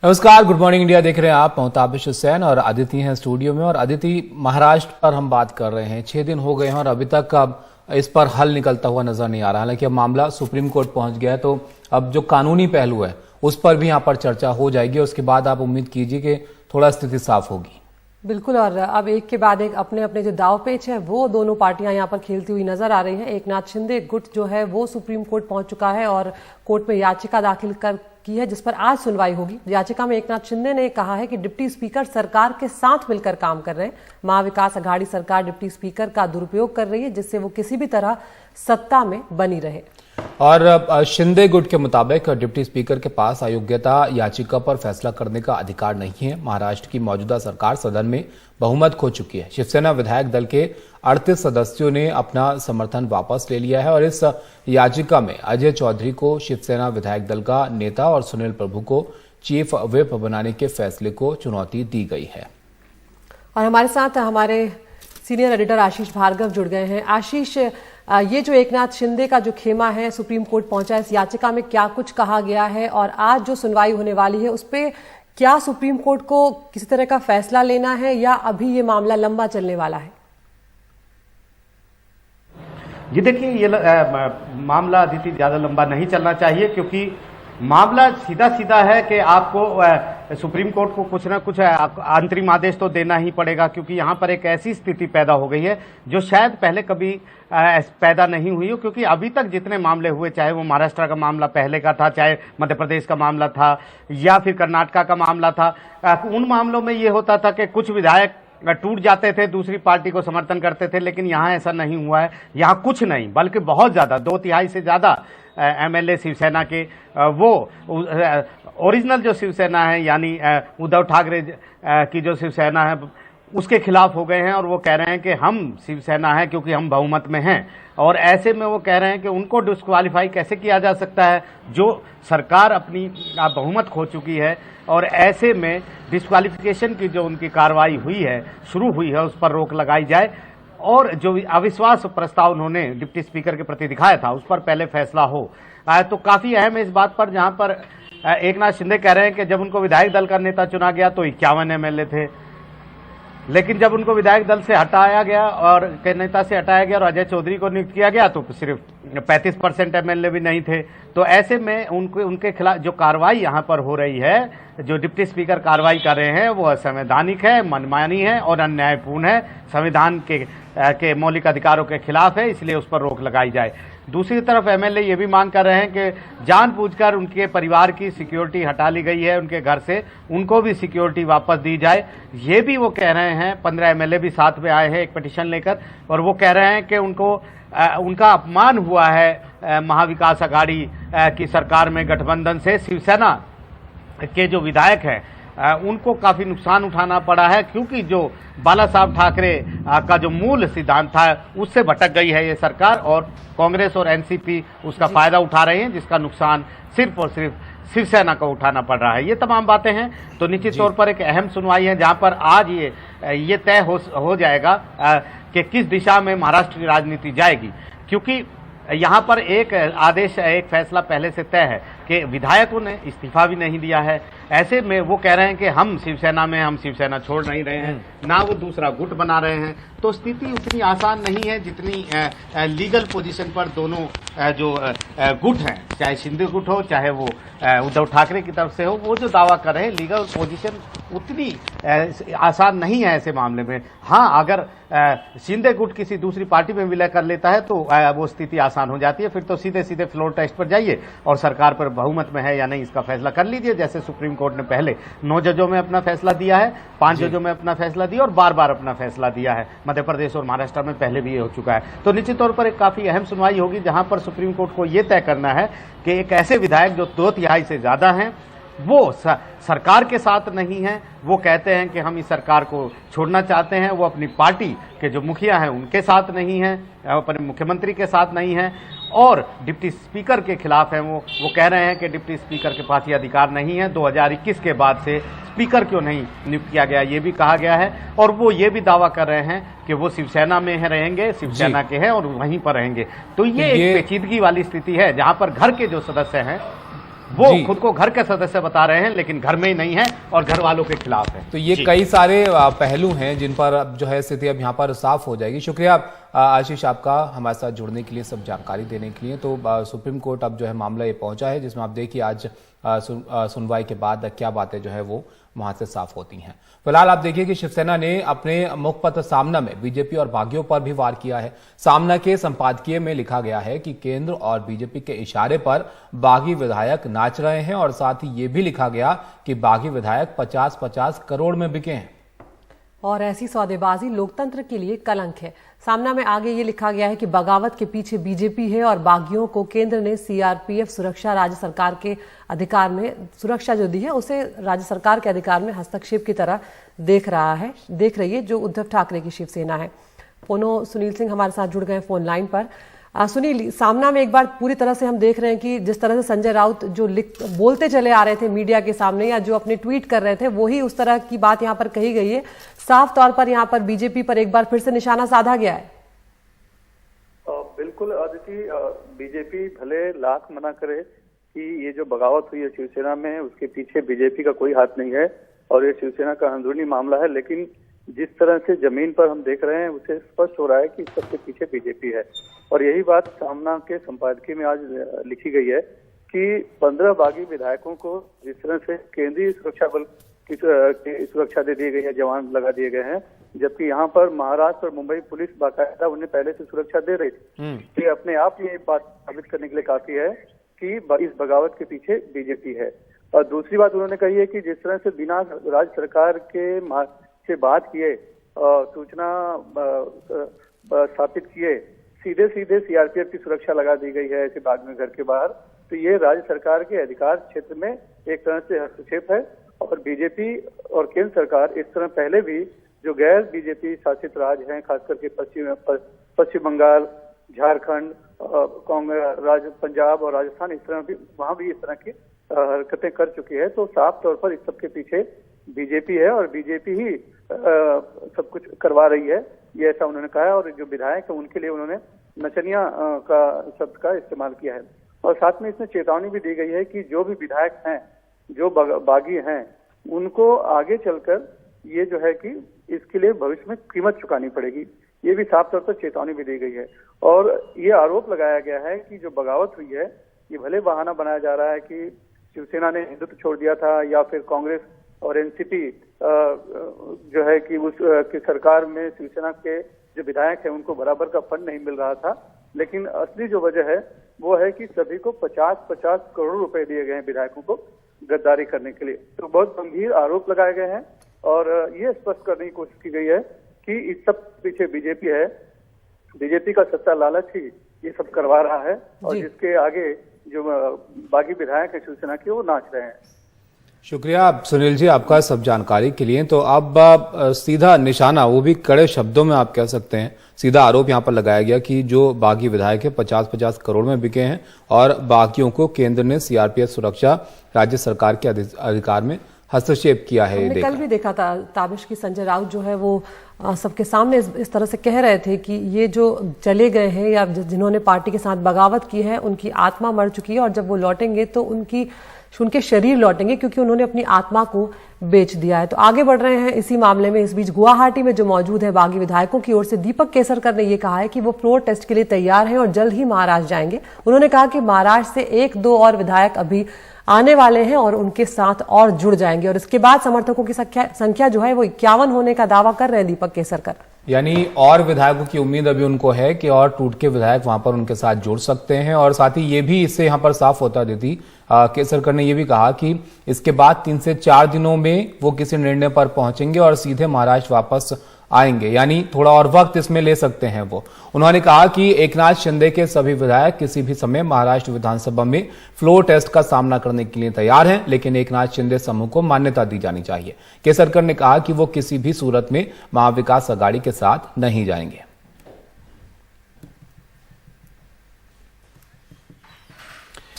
नमस्कार, good morning India देख रहे हैं आप। मोहताबिश हुसैन और अदिति हैं स्टूडियो में। और अदिति, महाराष्ट्र पर हम बात कर रहे हैं। 6 दिन हो गए हैं और अभी तक अब इस पर हल निकलता हुआ नजर नहीं आ रहा। हालांकि अब मामला सुप्रीम कोर्ट पहुंच गया है, तो अब जो कानूनी पहलू है उस पर भी यहाँ पर चर्चा हो जाएगी और उसके बाद आप उम्मीद कीजिए कि थोड़ा स्थिति साफ होगी। बिल्कुल, और अब एक के बाद एक अपने अपने जो दाव पेच है वो दोनों पार्टियां यहाँ पर खेलती हुई नजर आ रही हैं। एकनाथ शिंदे गुट जो है वो सुप्रीम कोर्ट पहुंच चुका है और कोर्ट में याचिका दाखिल की है, जिस पर आज सुनवाई होगी। याचिका में एकनाथ शिंदे ने कहा है कि डिप्टी स्पीकर सरकार के साथ मिलकर काम कर रहे हैं। महाविकास अघाड़ी सरकार डिप्टी स्पीकर का दुरुपयोग कर रही है, जिससे वो किसी भी तरह सत्ता में बनी रहे। और शिंदे गुट के मुताबिक डिप्टी स्पीकर के पास अयोग्यता याचिका पर फैसला करने का अधिकार नहीं है। महाराष्ट्र की मौजूदा सरकार सदन में बहुमत खो चुकी है। शिवसेना विधायक दल के 38 सदस्यों ने अपना समर्थन वापस ले लिया है और इस याचिका में अजय चौधरी को शिवसेना विधायक दल का नेता और सुनील प्रभु को चीफ व्हिप बनाने के फैसले को चुनौती दी गई है। और हमारे साथ हमारे सीनियर एडिटर आशीष भार्गव जुड़ गए हैं। आशीष, ये जो एकनाथ शिंदे का जो खेमा है सुप्रीम कोर्ट पहुंचा है, इस याचिका में क्या कुछ कहा गया है और आज जो सुनवाई होने वाली है उस पर क्या सुप्रीम कोर्ट को किसी तरह का फैसला लेना है या अभी ये मामला लंबा चलने वाला है? जी देखिए, ये मामला अदिति ज्यादा लंबा नहीं चलना चाहिए, क्योंकि मामला सीधा सीधा है कि आपको सुप्रीम कोर्ट को कुछ ना कुछ अंतरिम आदेश तो देना ही पड़ेगा, क्योंकि यहाँ पर एक ऐसी स्थिति पैदा हो गई है जो शायद पहले कभी पैदा नहीं हुई हो। क्योंकि अभी तक जितने मामले हुए, चाहे वो महाराष्ट्र का मामला पहले का था, चाहे मध्य प्रदेश का मामला था या फिर कर्नाटका का मामला था, उन मामलों में ये होता था कि कुछ विधायक टूट जाते थे, दूसरी पार्टी को समर्थन करते थे। लेकिन यहाँ ऐसा नहीं हुआ है। यहाँ कुछ नहीं बल्कि बहुत ज्यादा, 2/3 से ज्यादा एमएलए शिवसेना के वो ओरिजिनल जो शिवसेना है, यानी उद्धव ठाकरे की जो शिवसेना है, उसके खिलाफ हो गए हैं। और वो कह रहे हैं कि हम शिवसेना है क्योंकि हम बहुमत में हैं। और ऐसे में वो कह रहे हैं कि उनको डिस्क्वालीफाई कैसे किया जा सकता है, जो सरकार अपनी बहुमत खो चुकी है। और ऐसे में डिस्क्वालिफिकेशन की जो उनकी कार्रवाई हुई है, शुरू हुई है, उस पर रोक लगाई जाए। और जो अविश्वास प्रस्ताव उन्होंने डिप्टी स्पीकर के प्रति दिखाया था, उस पर पहले फैसला हो। तो काफी अहम है इस बात पर, जहां पर एकनाथ शिंदे कह रहे हैं कि जब उनको विधायक दल का नेता चुना गया तो 51 एमएलए थे, लेकिन जब उनको विधायक दल से हटाया गया और के नेता से हटाया गया और अजय चौधरी को नियुक्त किया गया तो सिर्फ 35% एमएलए भी नहीं थे। तो ऐसे में उनके खिलाफ जो कार्रवाई यहाँ पर हो रही है, जो डिप्टी स्पीकर कार्रवाई कर रहे हैं, वो असंवैधानिक है, मनमानी है और अन्यायपूर्ण है, संविधान के मौलिक अधिकारों के खिलाफ है। इसलिए उस पर रोक लगाई जाए। दूसरी तरफ एमएलए ये भी मांग कर रहे हैं कि जानबूझकर उनके परिवार की सिक्योरिटी हटा ली गई है उनके घर से, उनको भी सिक्योरिटी वापस दी जाए। ये भी वो कह रहे हैं। 15 एमएलए भी साथ में आए हैं एक पिटीशन लेकर, और वो कह रहे हैं कि उनका अपमान हुआ है महाविकास अघाड़ी की सरकार में गठबंधन से। शिवसेना के जो विधायक हैं उनको काफी नुकसान उठाना पड़ा है, क्योंकि जो बाला साहब ठाकरे का जो मूल सिद्धांत था उससे भटक गई है ये सरकार, और कांग्रेस और एनसीपी उसका फायदा उठा रहे हैं, जिसका नुकसान सिर्फ और सिर्फ शिवसेना को उठाना पड़ रहा है। ये तमाम बातें हैं। तो निश्चित तौर पर एक अहम सुनवाई है, जहां पर आज ये तय हो जाएगा कि किस दिशा में महाराष्ट्र की राजनीति जाएगी। क्योंकि यहाँ पर एक आदेश, एक फैसला पहले से तय है कि विधायकों ने इस्तीफा भी नहीं दिया है। ऐसे में वो कह रहे हैं कि हम शिवसेना में, हम शिवसेना छोड़ नहीं रहे हैं, ना वो दूसरा गुट बना रहे हैं। तो स्थिति उतनी आसान नहीं है जितनी लीगल पोजीशन पर दोनों जो गुट हैं, चाहे शिंदे गुट हो चाहे वो उद्धव ठाकरे की तरफ से हो, वो जो दावा कर रहे हैं, लीगल पोजीशन उतनी आसान नहीं है ऐसे मामले में। हाँ, अगर शिंदे गुट किसी दूसरी पार्टी में विलय कर लेता है तो वो स्थिति आसान हो जाती है। फिर तो सीधे सीधे फ्लोर टेस्ट पर जाइए और सरकार पर बहुमत में है या नहीं इसका फैसला कर लीजिए। जैसे सुप्रीम कोर्ट ने पहले 9 जजों में अपना फैसला दिया है, 5 जजों में अपना फैसला दिया और बार बार अपना फैसला दिया है। मध्य प्रदेश और महाराष्ट्र में पहले भी ये हो चुका है। तो निश्चित तौर पर एक काफी अहम सुनवाई होगी, जहां पर सुप्रीम कोर्ट को यह तय करना है कि एक ऐसे विधायक जो 2/3 से ज्यादा हैं, वो सरकार के साथ नहीं है, वो कहते हैं कि हम इस सरकार को छोड़ना चाहते हैं, वो अपनी पार्टी के जो मुखिया हैं उनके साथ नहीं है, अपने मुख्यमंत्री के साथ नहीं है, और डिप्टी स्पीकर के खिलाफ हैं। वो कह रहे हैं कि डिप्टी स्पीकर के पास ये अधिकार नहीं है। 2021 के बाद से स्पीकर क्यों नहीं नियुक्त किया गया, ये भी कहा गया है। और वो ये भी दावा कर रहे हैं कि वो शिवसेना में रहेंगे, शिवसेना के हैं और वहीं पर रहेंगे। तो ये एक पेचीदगी वाली स्थिति है, जहां पर घर के जो सदस्य हैं वो जी। खुद को घर के सदस्य बता रहे हैं, लेकिन घर में ही नहीं है और घर वालों के खिलाफ है। तो ये जी। कई सारे पहलू हैं जिन पर अब जो है स्थिति अब यहाँ पर साफ हो जाएगी। शुक्रिया आशीष आपका हमारे साथ जुड़ने के लिए, सब जानकारी देने के लिए। तो सुप्रीम कोर्ट अब जो है मामला ये पहुंचा है, जिसमें आप देखिए आज सुनवाई के बाद क्या बातें जो है वो वहां से साफ होती हैं। फिलहाल आप देखिए कि शिवसेना ने अपने मुखपत्र सामना में बीजेपी और बागियों पर भी वार किया है। सामना के संपादकीय में लिखा गया है कि केंद्र और बीजेपी के इशारे पर बागी विधायक नाच रहे हैं, और साथ ही ये भी लिखा गया कि बागी विधायक 50-50 करोड़ में बिके हैं और ऐसी सौदेबाजी लोकतंत्र के लिए कलंक है। सामना में आगे ये लिखा गया है कि बगावत के पीछे बीजेपी है और बागियों को केंद्र ने सीआरपीएफ सुरक्षा राज्य सरकार के अधिकार में, सुरक्षा जो दी है उसे राज्य सरकार के अधिकार में हस्तक्षेप की तरह देख रही है जो उद्धव ठाकरे की शिवसेना है। पोनो सुनील सिंह हमारे साथ जुड़ गए फोन लाइन पर। सुनील, सामना में एक बार पूरी तरह से हम देख रहे हैं कि जिस तरह से संजय राउत जो बोलते चले आ रहे थे मीडिया के सामने या जो अपने ट्वीट कर रहे थे, वही उस तरह की बात यहाँ पर कही गई है। साफ तौर पर यहाँ पर बीजेपी पर एक बार फिर से निशाना साधा गया है। बिल्कुल अदिति, बीजेपी भले लाख मना करे कि ये जो बगावत हुई है शिवसेना में, उसके पीछे बीजेपी का कोई हाथ नहीं है और ये शिवसेना का अंदरूनी मामला है, लेकिन जिस तरह से जमीन पर हम देख रहे हैं उसे स्पष्ट हो रहा है कि सबके पीछे बीजेपी है। और यही बात सामना के संपादकीय में आज लिखी गई है कि 15 बागी विधायकों को जिस तरह से केंद्रीय सुरक्षा बल की सुरक्षा दे दी गई है, जवान लगा दिए गए हैं, जबकि यहाँ पर महाराष्ट्र और मुंबई पुलिस बाकायदा उन्हें पहले से सुरक्षा दे रही थी। ये अपने आप ये बात साबित करने के लिए काफी है कि इस बगावत के पीछे बीजेपी है। और दूसरी बात उन्होंने कही है कि जिस तरह से बिना राज्य सरकार के से बात किए, सूचना स्थापित किए, सीधे सीधे सीआरपीएफ की सुरक्षा लगा दी गई है ऐसे बाग में घर के बाहर, तो ये राज्य सरकार के अधिकार क्षेत्र में एक तरह से हस्तक्षेप है। और बीजेपी और केंद्र सरकार इस तरह पहले भी जो गैर बीजेपी शासित राज्य हैं, खास करके पश्चिम बंगाल, झारखंड, कांग्रेस, पंजाब और राजस्थान, इस तरह भी वहां भी इस तरह की हरकतें कर चुकी है। तो साफ तौर पर इस सबके पीछे बीजेपी है और बीजेपी ही सब कुछ करवा रही है, ये ऐसा उन्होंने कहा है। और जो विधायक है उनके लिए उन्होंने नचनिया का शब्द का इस्तेमाल किया है। और साथ में इसमें चेतावनी भी दी गई है कि जो भी विधायक हैं, जो बागी हैं, उनको आगे चलकर ये जो है कि इसके लिए भविष्य में कीमत चुकानी पड़ेगी, ये भी साफ तौर पर चेतावनी भी दी गई है। और ये आरोप लगाया गया है कि जो बगावत हुई है, ये भले बहाना बनाया जा रहा है कि शिवसेना ने हिंदुत्व छोड़ दिया था या फिर कांग्रेस और एनसीपी जो है कि उस की सरकार में शिवसेना के जो विधायक हैं उनको बराबर का फंड नहीं मिल रहा था, लेकिन असली जो वजह है वो है कि सभी को 50-50 करोड़ रुपए दिए गए हैं विधायकों को गद्दारी करने के लिए। तो बहुत गंभीर आरोप लगाए गए हैं और ये स्पष्ट करने की कोशिश की गई है कि इस सब पीछे बीजेपी है, बीजेपी का सत्ता लालच ही ये सब करवा रहा है और जिसके आगे जो बागी विधायक है शिवसेना के वो नाच रहे हैं। शुक्रिया सुनील जी आपका सब जानकारी के लिए। तो अब सीधा निशाना, वो भी कड़े शब्दों में आप कह सकते हैं, सीधा आरोप यहाँ पर लगाया गया कि जो बागी विधायक है 50-50 करोड़ में बिके हैं और बागियों को केंद्र ने सीआरपीएफ सुरक्षा राज्य सरकार के अधिकार में हस्तक्षेप किया है। हमने कल भी देखा था ताबिश की संजय राउत जो है वो सबके सामने इस तरह से कह रहे थे कि ये जो चले गए हैं या जिन्होंने पार्टी के साथ बगावत की है उनकी आत्मा मर चुकी है और जब वो लौटेंगे तो उनके शरीर लौटेंगे क्योंकि उन्होंने अपनी आत्मा को बेच दिया है। तो आगे बढ़ रहे हैं इसी मामले में। इस बीच गुवाहाटी में जो मौजूद है बागी विधायकों की ओर से दीपक केसरकर ने यह कहा है कि वो फ्लोर टेस्ट के लिए तैयार हैं और जल्द ही महाराष्ट्र जाएंगे। उन्होंने कहा कि महाराष्ट्र से 1-2 और विधायक अभी आने वाले हैं और उनके साथ और जुड़ जाएंगे और इसके बाद समर्थकों की संख्या जो है वो 51 होने का दावा कर रहे हैं दीपक केसरकर। यानी और विधायकों की उम्मीद अभी उनको है कि और टूट के विधायक वहां पर उनके साथ जुड़ सकते हैं। और साथ ही ये भी इससे यहाँ पर साफ होता दीदी केसरकर ने यह भी कहा कि इसके बाद 3 से 4 दिनों में वो किसी निर्णय पर पहुंचेंगे और सीधे महाराष्ट्र वापस आएंगे, यानी थोड़ा और वक्त इसमें ले सकते हैं वो। उन्होंने कहा कि एकनाथ शिंदे के सभी विधायक किसी भी समय महाराष्ट्र विधानसभा में फ्लोर टेस्ट का सामना करने के लिए तैयार हैं, लेकिन एकनाथ शिंदे समूह को मान्यता दी जानी चाहिए। केसरकर ने कहा कि वो किसी भी सूरत में महाविकास अघाड़ी के साथ नहीं जाएंगे।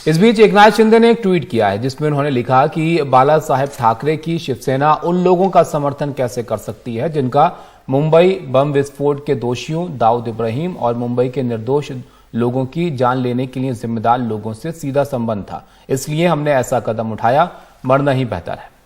इस बीच एकनाथ शिंदे ने एक ट्वीट किया है जिसमें उन्होंने लिखा कि बाला साहेब ठाकरे की शिवसेना उन लोगों का समर्थन कैसे कर सकती है जिनका मुंबई बम विस्फोट के दोषियों दाऊद इब्राहिम और मुंबई के निर्दोष लोगों की जान लेने के लिए जिम्मेदार लोगों से सीधा संबंध था, इसलिए हमने ऐसा कदम उठाया। मरना ही बेहतर है।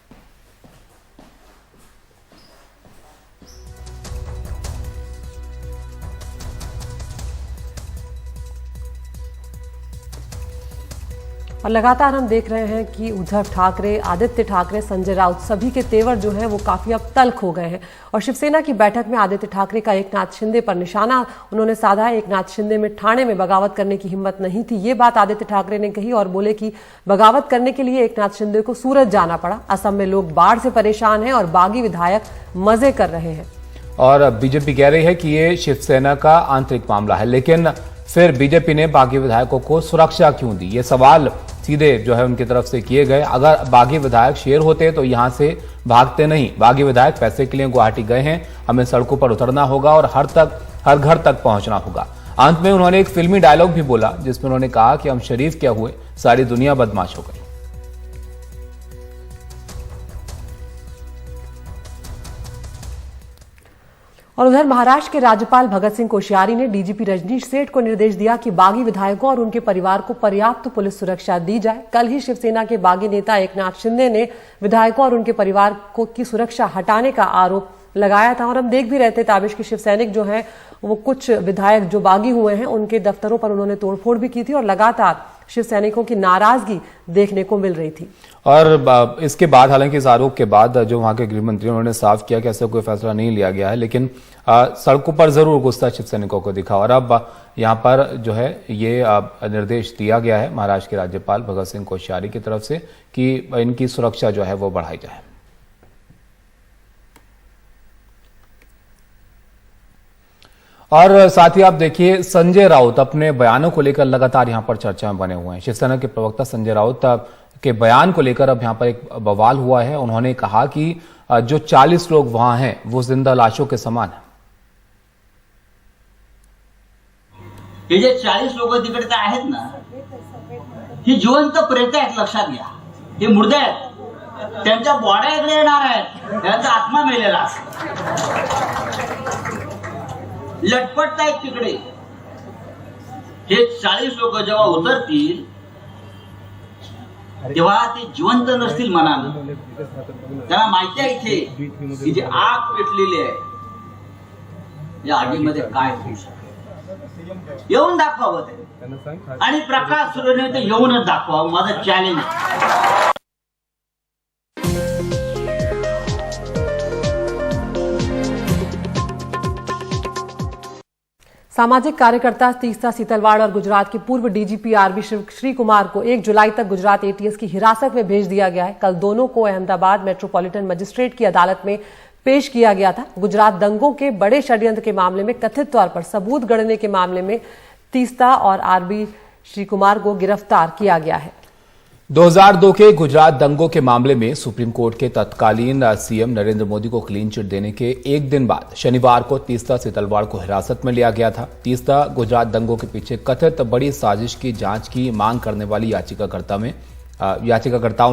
और लगातार हम देख रहे हैं कि उद्धव ठाकरे, आदित्य ठाकरे, संजय राउत सभी के तेवर जो हैं वो काफी अब तल्ख हो गए हैं। और शिवसेना की बैठक में आदित्य ठाकरे का एकनाथ शिंदे पर निशाना उन्होंने साधा। एकनाथ शिंदे में ठाणे में बगावत करने की हिम्मत नहीं थी, ये बात आदित्य ठाकरे ने कही और बोले कि बगावत करने के लिए एकनाथ शिंदे को सूरत जाना पड़ा। असम में लोग बाढ़ से परेशान हैं और बागी विधायक मजे कर रहे हैं। और बीजेपी कह रही है कि ये शिवसेना का आंतरिक मामला है, लेकिन फिर बीजेपी ने बागी विधायकों को सुरक्षा क्यों दी, ये सवाल सीधे जो है उनकी तरफ से किए गए। अगर बागी विधायक शेर होते तो यहां से भागते नहीं। बागी विधायक पैसे के लिए गुवाहाटी गए हैं, हमें सड़कों पर उतरना होगा और हर घर तक पहुंचना होगा। अंत में उन्होंने एक फिल्मी डायलॉग भी बोला जिसमें उन्होंने कहा कि हम शरीफ क्या हुए, सारी दुनिया बदमाश हो गई। और उधर महाराष्ट्र के राज्यपाल भगत सिंह कोश्यारी ने डीजीपी रजनीश सेठ को निर्देश दिया कि बागी विधायकों और उनके परिवार को पर्याप्त पुलिस सुरक्षा दी जाए। कल ही शिवसेना के बागी नेता एकनाथ शिंदे ने विधायकों और उनके परिवार की सुरक्षा हटाने का आरोप लगाया था। और हम देख भी रहे थे ताबिश के शिव सैनिक जो हैं वो कुछ विधायक जो बागी हुए हैं उनके दफ्तरों पर उन्होंने तोड़फोड़ भी की थी और लगातार शिव सैनिकों की नाराजगी देखने को मिल रही थी। और इसके बाद, हालांकि इस आरोप के बाद जो वहां के गृह मंत्री उन्होंने साफ किया कि ऐसा कोई फैसला नहीं लिया गया है, लेकिन सड़कों पर जरूर गुस्सा शिव सैनिकों को दिखा। और अब यहां पर जो है ये निर्देश दिया गया है महाराष्ट्र के राज्यपाल भगत सिंह कोश्यारी की तरफ से कि इनकी सुरक्षा जो है वो बढ़ाई जाए। और साथ ही आप देखिए, संजय राउत अपने बयानों को लेकर लगातार यहां पर चर्चा में बने हुए हैं। शिवसेना के प्रवक्ता संजय राउत के बयान को लेकर अब यहां पर एक बवाल हुआ है। उन्होंने कहा कि जो 40 लोग वहां हैं वो जिंदा लाशों के समान है। हे जे 40 लोक तिकडे काय आहेत ना, ही जिवंत प्रेत आहेत, लक्षात घ्या। हे मुर्दे आहेत, त्यांच्या बॉड्या इकडे येणार आहेत, त्यांचा आत्मा मेलेला लटपटतायत तिकडे। हे 40 लोक जेव्हा उतरतील तेव्हा ते जिवंत नसतील मनानं। त्यांना माहिती आहे इथे की जी आग पेटलेली आहे या आगीमध्ये काय होऊ शकते, येऊन दाखवावं ते। आणि प्रकाश सुरने ते येऊनच दाखवावं, माझं चॅलेंज आहे। सामाजिक कार्यकर्ता तीस्ता सीतलवाड़ और गुजरात के पूर्व डीजीपी आरबी श्री कुमार को 1 जुलाई तक गुजरात एटीएस की हिरासत में भेज दिया गया है। कल दोनों को अहमदाबाद मेट्रोपॉलिटन मजिस्ट्रेट की अदालत में पेश किया गया था। गुजरात दंगों के बड़े षड्यंत्र के मामले में कथित तौर पर सबूत गढ़ने के मामले में तीस्ता और आरबी श्री कुमार को गिरफ्तार किया गया है। 2002 के गुजरात दंगों के मामले में सुप्रीम कोर्ट के तत्कालीन सीएम नरेंद्र मोदी को क्लीन चिट देने के एक दिन बाद शनिवार को तीस्ता सीतलवाड़ को हिरासत में लिया गया था। तीस्ता गुजरात दंगों के पीछे कथित बड़ी साजिश की जांच की मांग करने वाली याचिकाकर्ताओं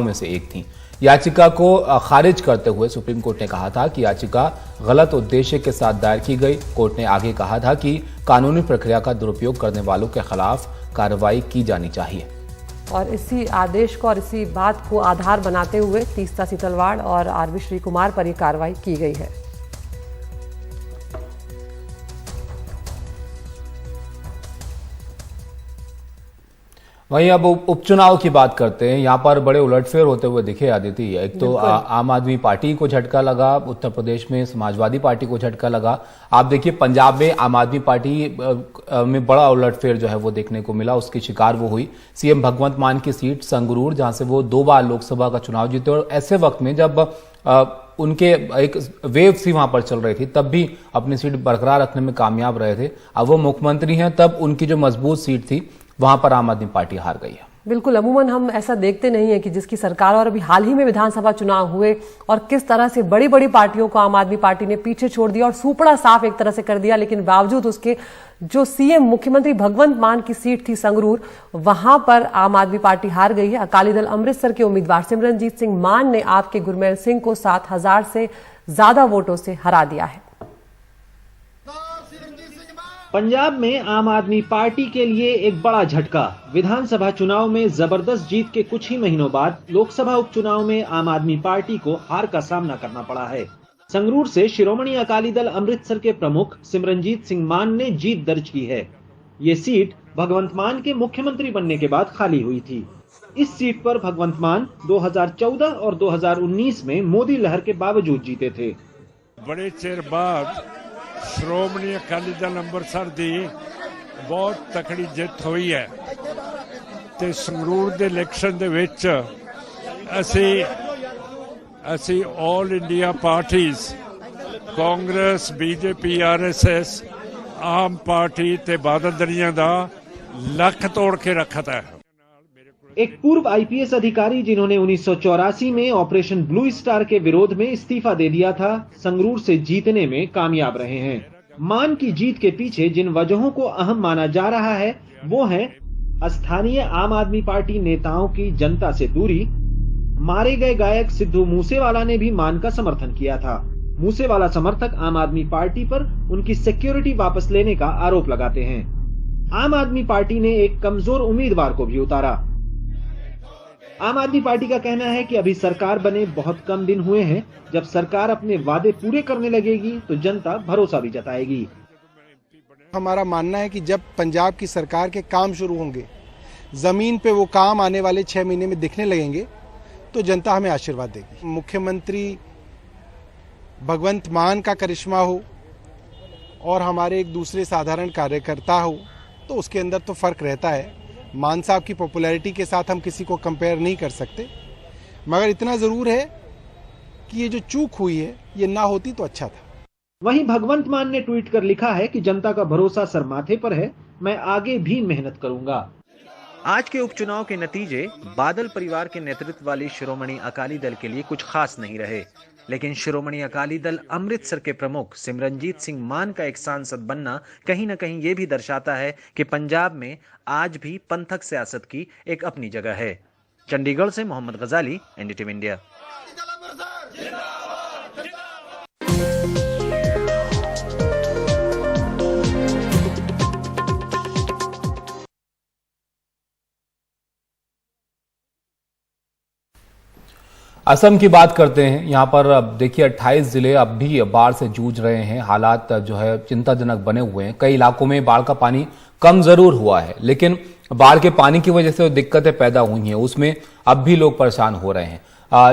में से एक थी। याचिका को खारिज करते हुए सुप्रीम कोर्ट ने कहा था कि याचिका गलत उद्देश्य के साथ दायर की गई। कोर्ट ने आगे कहा था कि कानूनी प्रक्रिया का दुरुपयोग करने वालों के खिलाफ कार्रवाई की जानी चाहिए। और इसी आदेश को और इसी बात को आधार बनाते हुए तीस्ता सीतलवाड़ और आरबी श्री कुमार पर यह कार्रवाई की गई है। वहीं अब उपचुनाव की बात करते हैं। यहां पर बड़े उलटफेर होते हुए दिखे आदित्य। एक तो आम आदमी पार्टी को झटका लगा, उत्तर प्रदेश में समाजवादी पार्टी को झटका लगा। आप देखिए पंजाब में आम आदमी पार्टी में बड़ा उलटफेर जो है वो देखने को मिला, उसकी शिकार वो हुई। सीएम भगवंत मान की सीट संगरूर, जहां से वो 2 बार लोकसभा का चुनाव जीते और ऐसे वक्त में जब उनके एक वेव सी वहां पर चल रही थी तब भी अपनी सीट बरकरार रखने में कामयाब रहे थे। अब वो मुख्यमंत्री हैं, तब उनकी जो मजबूत सीट थी वहां पर आम आदमी पार्टी हार गई है। बिल्कुल, अमूमन हम ऐसा देखते नहीं है कि जिसकी सरकार और अभी हाल ही में विधानसभा चुनाव हुए और किस तरह से बड़ी बड़ी पार्टियों को आम आदमी पार्टी ने पीछे छोड़ दिया और सूपड़ा साफ एक तरह से कर दिया। लेकिन बावजूद उसके जो सीएम मुख्यमंत्री भगवंत मान की सीट थी संगरूर, वहां पर आम आदमी पार्टी हार गई है। अकाली दल अमृतसर के उम्मीदवार सिमरनजीत सिंह मान ने आपके गुरमेल सिंह को 7000 से ज्यादा वोटों से हरा दिया है। पंजाब में आम आदमी पार्टी के लिए एक बड़ा झटका। विधानसभा चुनाव में जबरदस्त जीत के कुछ ही महीनों बाद लोकसभा उपचुनाव में आम आदमी पार्टी को हार का सामना करना पड़ा है। संगरूर से शिरोमणि अकाली दल अमृतसर के प्रमुख सिमरनजीत सिंह मान ने जीत दर्ज की है। ये सीट भगवंत मान के मुख्यमंत्री बनने के बाद खाली हुई थी। इस सीट पर भगवंत मान 2014 और 2019 में मोदी लहर के बावजूद जीते थे। बड़े चिर बाद श्रोमणी अकाली दल अंमृतसर दी बहुत तकड़ी जित हुई है ते संगरूर दे इलेक्शन दे विच ਅਸੀਂ all India parties Congress BJP RSS आम पार्टी ते बादल दलियां दा लख तोड़ के रखता है। एक पूर्व IPS अधिकारी जिन्होंने 1984 में ऑपरेशन ब्लू स्टार के विरोध में इस्तीफा दे दिया था, संगरूर से जीतने में कामयाब रहे हैं। मान की जीत के पीछे जिन वजहों को अहम माना जा रहा है वो है स्थानीय आम आदमी पार्टी नेताओं की जनता से दूरी। मारे गए गायक सिद्धू मूसेवाला ने भी मान का समर्थन किया था। मूसेवाला समर्थक आम आदमी पार्टी पर उनकी सिक्योरिटी वापस लेने का आरोप लगाते हैं। आम आदमी पार्टी ने एक कमजोर उम्मीदवार को भी उतारा। आम आदमी पार्टी का कहना है कि अभी सरकार बने बहुत कम दिन हुए हैं। जब सरकार अपने वादे पूरे करने लगेगी तो जनता भरोसा भी जताएगी। हमारा मानना है कि जब पंजाब की सरकार के काम शुरू होंगे, जमीन पे वो काम आने वाले 6 महीने में दिखने लगेंगे तो जनता हमें आशीर्वाद देगी। मुख्यमंत्री भगवंत मान का करिश्मा हो और हमारे एक दूसरे साधारण कार्यकर्ता हो तो उसके अंदर तो फर्क रहता है। मान साहब की पॉपुलैरिटी के साथ हम किसी को कंपेयर नहीं कर सकते, मगर इतना जरूर है कि ये जो चूक हुई है ये ना होती तो अच्छा था। वहीं भगवंत मान ने ट्वीट कर लिखा है कि जनता का भरोसा सर माथे पर है, मैं आगे भी मेहनत करूंगा। आज के उपचुनाव के नतीजे बादल परिवार के नेतृत्व वाली शिरोमणि अकाली दल के लिए कुछ खास नहीं रहे, लेकिन शिरोमणि अकाली दल अमृतसर के प्रमुख सिमरनजीत सिंह मान का एक सांसद बनना कहीं न कहीं ये भी दर्शाता है कि पंजाब में आज भी पंथक सियासत की एक अपनी जगह है। चंडीगढ़ से मोहम्मद गजाली, NDTV इंडिया। असम की बात करते हैं। यहाँ पर अब देखिए 28 जिले अब भी बाढ़ से जूझ रहे हैं। हालात जो है चिंताजनक बने हुए हैं। कई इलाकों में बाढ़ का पानी कम जरूर हुआ है, लेकिन बाढ़ के पानी की वजह से जो दिक्कतें पैदा हुई हैं उसमें अब भी लोग परेशान हो रहे हैं।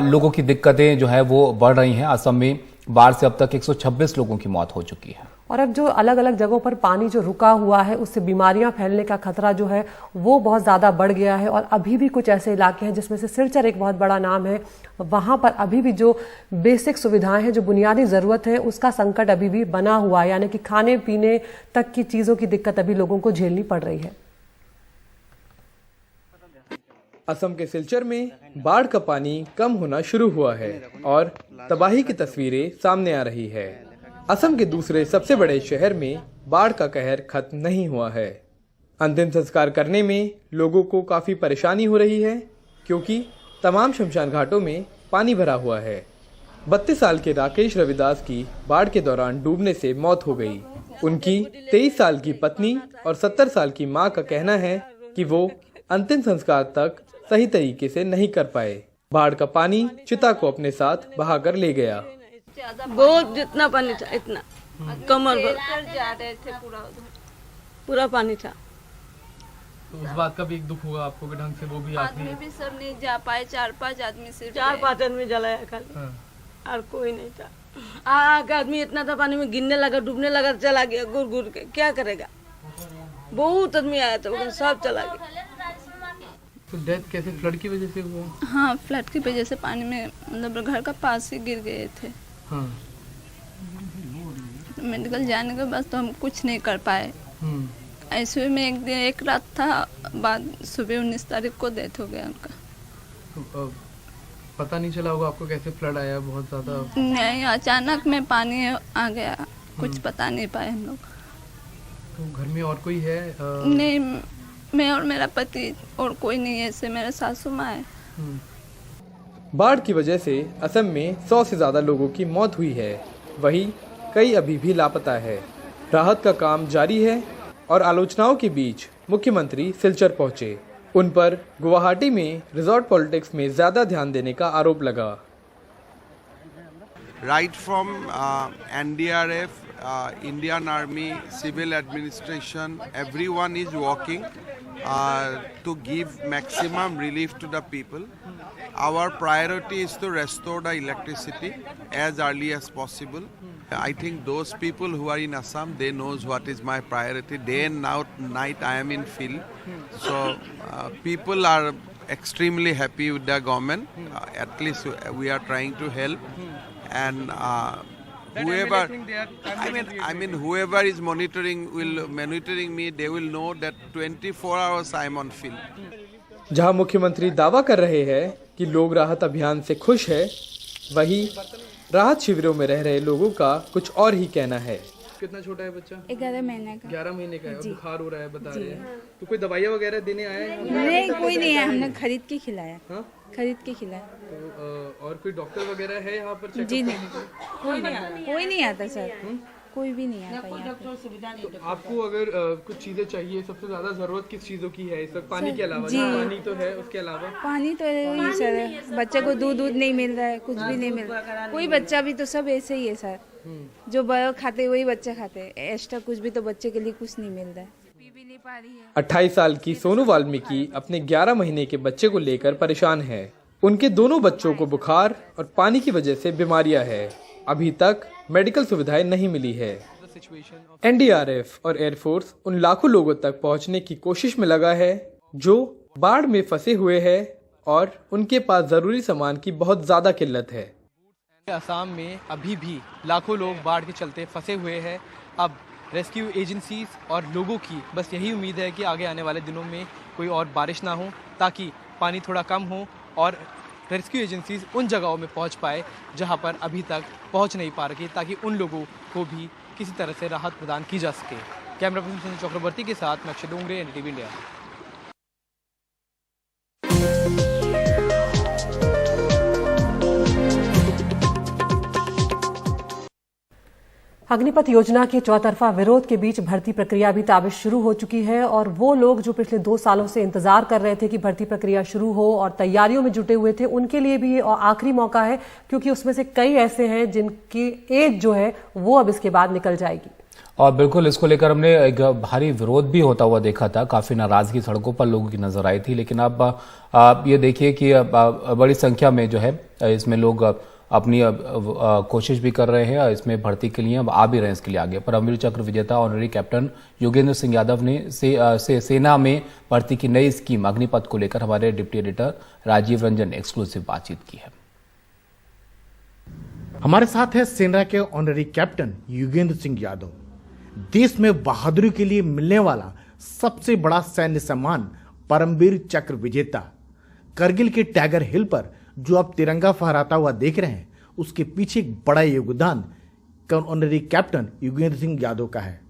लोगों की दिक्कतें जो है वो बढ़ रही हैं। असम में बाढ़ से अब तक 126 लोगों की मौत हो चुकी है। और अब जो अलग अलग जगहों पर पानी जो रुका हुआ है उससे बीमारियां फैलने का खतरा जो है वो बहुत ज्यादा बढ़ गया है। और अभी भी कुछ ऐसे इलाके हैं जिसमें से सिलचर एक बहुत बड़ा नाम है, वहां पर अभी भी जो बेसिक सुविधाएं हैं, जो बुनियादी जरूरत है, उसका संकट अभी भी बना हुआ है। यानी कि खाने पीने तक की चीजों की दिक्कत अभी लोगों को झेलनी पड़ रही है। असम के सिलचर में बाढ़ का पानी कम होना शुरू हुआ है और तबाही की तस्वीरें सामने आ रही है। असम के दूसरे सबसे बड़े शहर में बाढ़ का कहर खत्म नहीं हुआ है। अंतिम संस्कार करने में लोगों को काफी परेशानी हो रही है क्योंकि तमाम शमशान घाटों में पानी भरा हुआ है। 32 साल के राकेश रविदास की बाढ़ के दौरान डूबने से मौत हो गई। उनकी 23 साल की पत्नी और 70 साल की मां का कहना है कि वो अंतिम संस्कार तक सही तरीके से नहीं कर पाए। बाढ़ का पानी चिता को अपने साथ बहाकर ले गया। बहुत जितना पानी था इतना कमर भर जा रहे थे, पूरा पानी था। तो उस बात का भी एक दुख होगा आपको कि ढंग से वो भी आदमी भी सब नहीं जा पाए। 4-5 आदमी से 4-5 आदमी जलाया कल और कोई नहीं था। आगे आदमी इतना था पानी में गिरने लगा, डूबने लगा, चला गया गुर गुर के। क्या करेगा? बहुत आदमी आया था, सब चला गया। तो डेथ कैसे फ्लड की वजह से हुआ? हाँ, फ्लड की वजह से पानी में मतलब घर का पास ही गिर गए थे। हाँ। मेडिकल जाने के बाद तो हम कुछ नहीं कर पाए। ऐसे में एक रात था, बाद सुबह 19 तारीख को डेथ हो गया उनका। तो पता नहीं चला होगा आपको कैसे फ्लड आया? बहुत ज्यादा नहीं, अचानक में पानी आ गया, कुछ पता नहीं पाए हम लोग। तो घर में और कोई है? नहीं, मैं और मेरा पति और कोई नहीं है, ऐसे मेरे सासू माँ है। बाढ़ की वजह से असम में 100 से ज्यादा लोगों की मौत हुई है, वहीं कई अभी भी लापता है। राहत का काम जारी है और आलोचनाओं के बीच मुख्यमंत्री सिलचर पहुंचे। उन पर गुवाहाटी में रिजॉर्ट पॉलिटिक्स में ज्यादा ध्यान देने का आरोप लगा। Right from NDRF, Indian Army, Civil Administration, everyone is working to give maximum relief to the people. Our priority is to restore the electricity as early as possible. I think those people who are in Assam, they knows what is my priority. Day and night I am in field. So people are extremely happy with the government. At least we are trying to help. And whoever, whoever is monitoring me, they will know that 24 hours I am on field. जहां मुख्यमंत्री दावा कर रहे हैं कि लोग राहत अभियान से खुश है, वहीं राहत शिविरों में रह रहे लोगों का कुछ और ही कहना है। कितना छोटा है बच्चा? 11 महीने का। 11 महीने का है और बुखार हो रहा है बता रहे हैं। तो कोई दवाइयाँ वगैरह देने आया है? नहीं, कोई नहीं है, हमने खरीद के खिलाया। हाँ? खरीद के खिलाया। तो और कोई डॉक्टर वगैरह है यहाँ पर? जी नहीं, कोई नहीं आता सर, कोई भी नहीं आता यहाँ पे। तो आपको अगर कुछ चीजें चाहिए, सबसे ज्यादा जरूरत किस चीजों की है इस वक्त? पानी के अलावा? पानी तो है, उसके अलावा? पानी तो है सर, बच्चे को दूध नहीं मिल रहा है, कुछ भी नहीं मिल रहा है। कोई बच्चा भी तो सब ऐसे ही है सर, जो बड़े खाते वही बच्चे खाते, एक्स्ट्रा कुछ भी तो बच्चे के लिए कुछ नहीं मिल रहा है। 28 साल की सोनू वाल्मीकि अपने 11 महीने के बच्चे को लेकर परेशान है। उनके दोनों बच्चों को बुखार और पानी की वजह से बीमारियां हैं। अभी तक मेडिकल सुविधाएं नहीं मिली है। एनडीआरएफ और एयरफोर्स उन लाखों लोगों तक पहुंचने की कोशिश में लगा है जो बाढ़ में फंसे हुए हैं और उनके पास जरूरी सामान की बहुत ज्यादा किल्लत है। असम में अभी भी लाखों लोग बाढ़ के चलते फंसे हुए हैं। अब रेस्क्यू एजेंसीज और लोगों की बस यही उम्मीद है कि आगे आने वाले दिनों में कोई और बारिश ना हो, ताकि पानी थोड़ा कम हो और रेस्क्यू एजेंसीज उन जगहों में पहुंच पाए जहां पर अभी तक पहुंच नहीं पा रही, ताकि उन लोगों को भी किसी तरह से राहत प्रदान की जा सके। कैमरा पर्सन संजय चक्रवर्ती के साथ मैं अक्षय डोंगरे, एनडीटीवी इंडिया। अग्निपथ योजना के चौतरफा विरोध के बीच भर्ती प्रक्रिया भी ताबिश शुरू हो चुकी है और वो लोग जो पिछले 2 सालों से इंतजार कर रहे थे कि भर्ती प्रक्रिया शुरू हो और तैयारियों में जुटे हुए थे, उनके लिए भी ये आखिरी मौका है, क्योंकि उसमें से कई ऐसे हैं जिनकी एज जो है वो अब इसके बाद निकल जाएगी। और बिल्कुल इसको लेकर हमने एक भारी विरोध भी होता हुआ देखा था, काफी नाराजगी सड़कों पर लोगों की नजर आई थी। लेकिन अब ये देखिए कि बड़ी संख्या में जो है इसमें लोग अपनी कोशिश भी कर रहे हैं, इसमें भर्ती के लिए अब आ भी रहे हैं इसके लिए आगे। परमवीर चक्र विजेता ऑनरी कैप्टन योगेंद्र सिंह यादव ने सेना में भर्ती की नई स्कीम अग्निपथ को लेकर हमारे डिप्टी एडिटर राजीव रंजन ने एक्सक्लूसिव बातचीत की है। हमारे साथ है सेना के ऑनरी कैप्टन योगेंद्र सिंह यादव। देश में बहादुरी के लिए मिलने वाला सबसे बड़ा सैन्य सम्मान परमवीर चक्र विजेता। करगिल के टाइगर हिल पर जो आप तिरंगा फहराता हुआ देख रहे हैं, उसके पीछे एक बड़ा योगदान ऑनरी कैप्टन योगेंद्र सिंह यादव का है।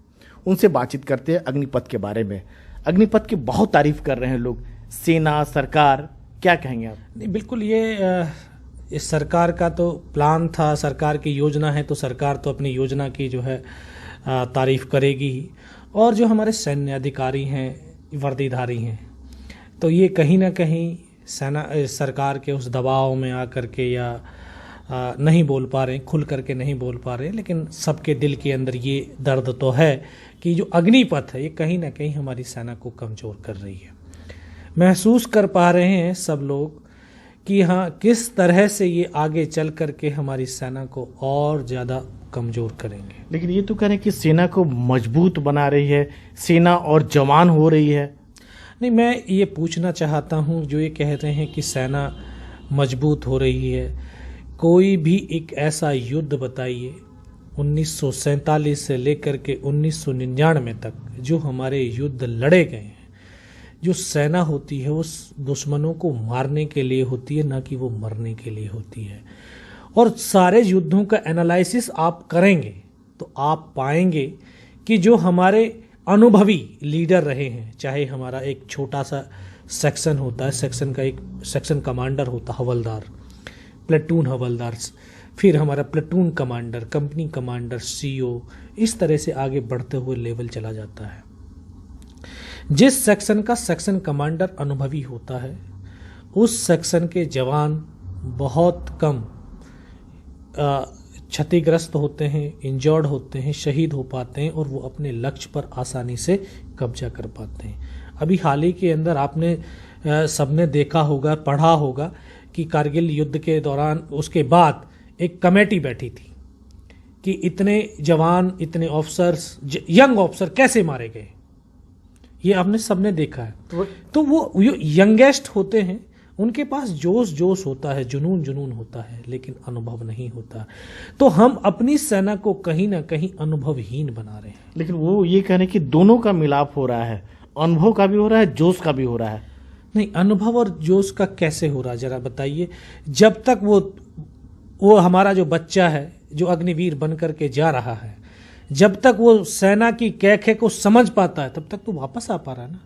उनसे बातचीत करते हैं अग्निपथ के बारे में। अग्निपथ की बहुत तारीफ कर रहे हैं लोग, सेना, सरकार, क्या कहेंगे आप? नहीं, बिल्कुल ये इस सरकार का तो प्लान था, सरकार की योजना है, तो सरकार तो अपनी योजना की जो है तारीफ करेगी ही। और जो हमारे सैन्य अधिकारी हैं, वर्दीधारी हैं, तो ये कहीं ना कहीं सेना सरकार के उस दबाव में आकर के या नहीं बोल पा रहे हैं, खुल करके नहीं बोल पा रहे हैं, लेकिन सबके दिल के अंदर ये दर्द तो है कि जो अग्निपथ है ये कहीं ना कहीं हमारी सेना को कमज़ोर कर रही है। महसूस कर पा रहे हैं सब लोग कि हाँ, किस तरह से ये आगे चल करके हमारी सेना को और ज़्यादा कमज़ोर करेंगे। लेकिन ये तो कह रहे हैं कि सेना को मजबूत बना रही है, सेना और जवान हो रही है। नहीं, मैं ये पूछना चाहता हूँ, जो ये कह रहे हैं कि सेना मजबूत हो रही है, कोई भी एक ऐसा युद्ध बताइए 1947 से लेकर के 1999 तक जो हमारे युद्ध लड़े गए हैं। जो सेना होती है वो दुश्मनों को मारने के लिए होती है, ना कि वो मरने के लिए होती है। और सारे युद्धों का एनालिसिस आप करेंगे तो आप पाएंगे कि जो हमारे अनुभवी लीडर रहे हैं, चाहे हमारा एक छोटा सा सेक्शन होता है, सेक्शन का एक सेक्शन कमांडर होता, हवलदार, प्लेटून हवलदार, फिर हमारा platoon commander, company commander, CO, इस तरह से आगे बढ़ते हुए लेवल चला जाता है। जिस सेक्शन का सेक्शन कमांडर अनुभवी होता है उस सेक्शन के जवान बहुत कम क्षतिग्रस्त होते हैं, इंजर्ड होते हैं, शहीद हो पाते हैं और वो अपने लक्ष्य पर आसानी से कब्जा कर पाते हैं। अभी हाल ही के अंदर आपने सबने देखा होगा, पढ़ा होगा कि कारगिल युद्ध के दौरान उसके बाद एक कमेटी बैठी थी कि इतने जवान, इतने ऑफिसर्स, यंग ऑफिसर कैसे मारे गए। ये आपने सबने देखा है। तो वो यंगेस्ट होते हैं, उनके पास जोश होता है, जुनून होता है, लेकिन अनुभव नहीं होता। तो हम अपनी सेना को कहीं ना कहीं अनुभवहीन बना रहे हैं। लेकिन वो ये कह रहे हैं कि दोनों का मिलाप हो रहा है, अनुभव का भी हो रहा है, जोश का भी हो रहा है। नहीं, अनुभव और जोश का कैसे हो रहा है जरा बताइए। जब तक वो हमारा जो बच्चा है जो अग्निवीर बन करके जा रहा है, जब तक वो सेना की कैखे को समझ पाता है तब तक तो वापस आ पा रहा है ना।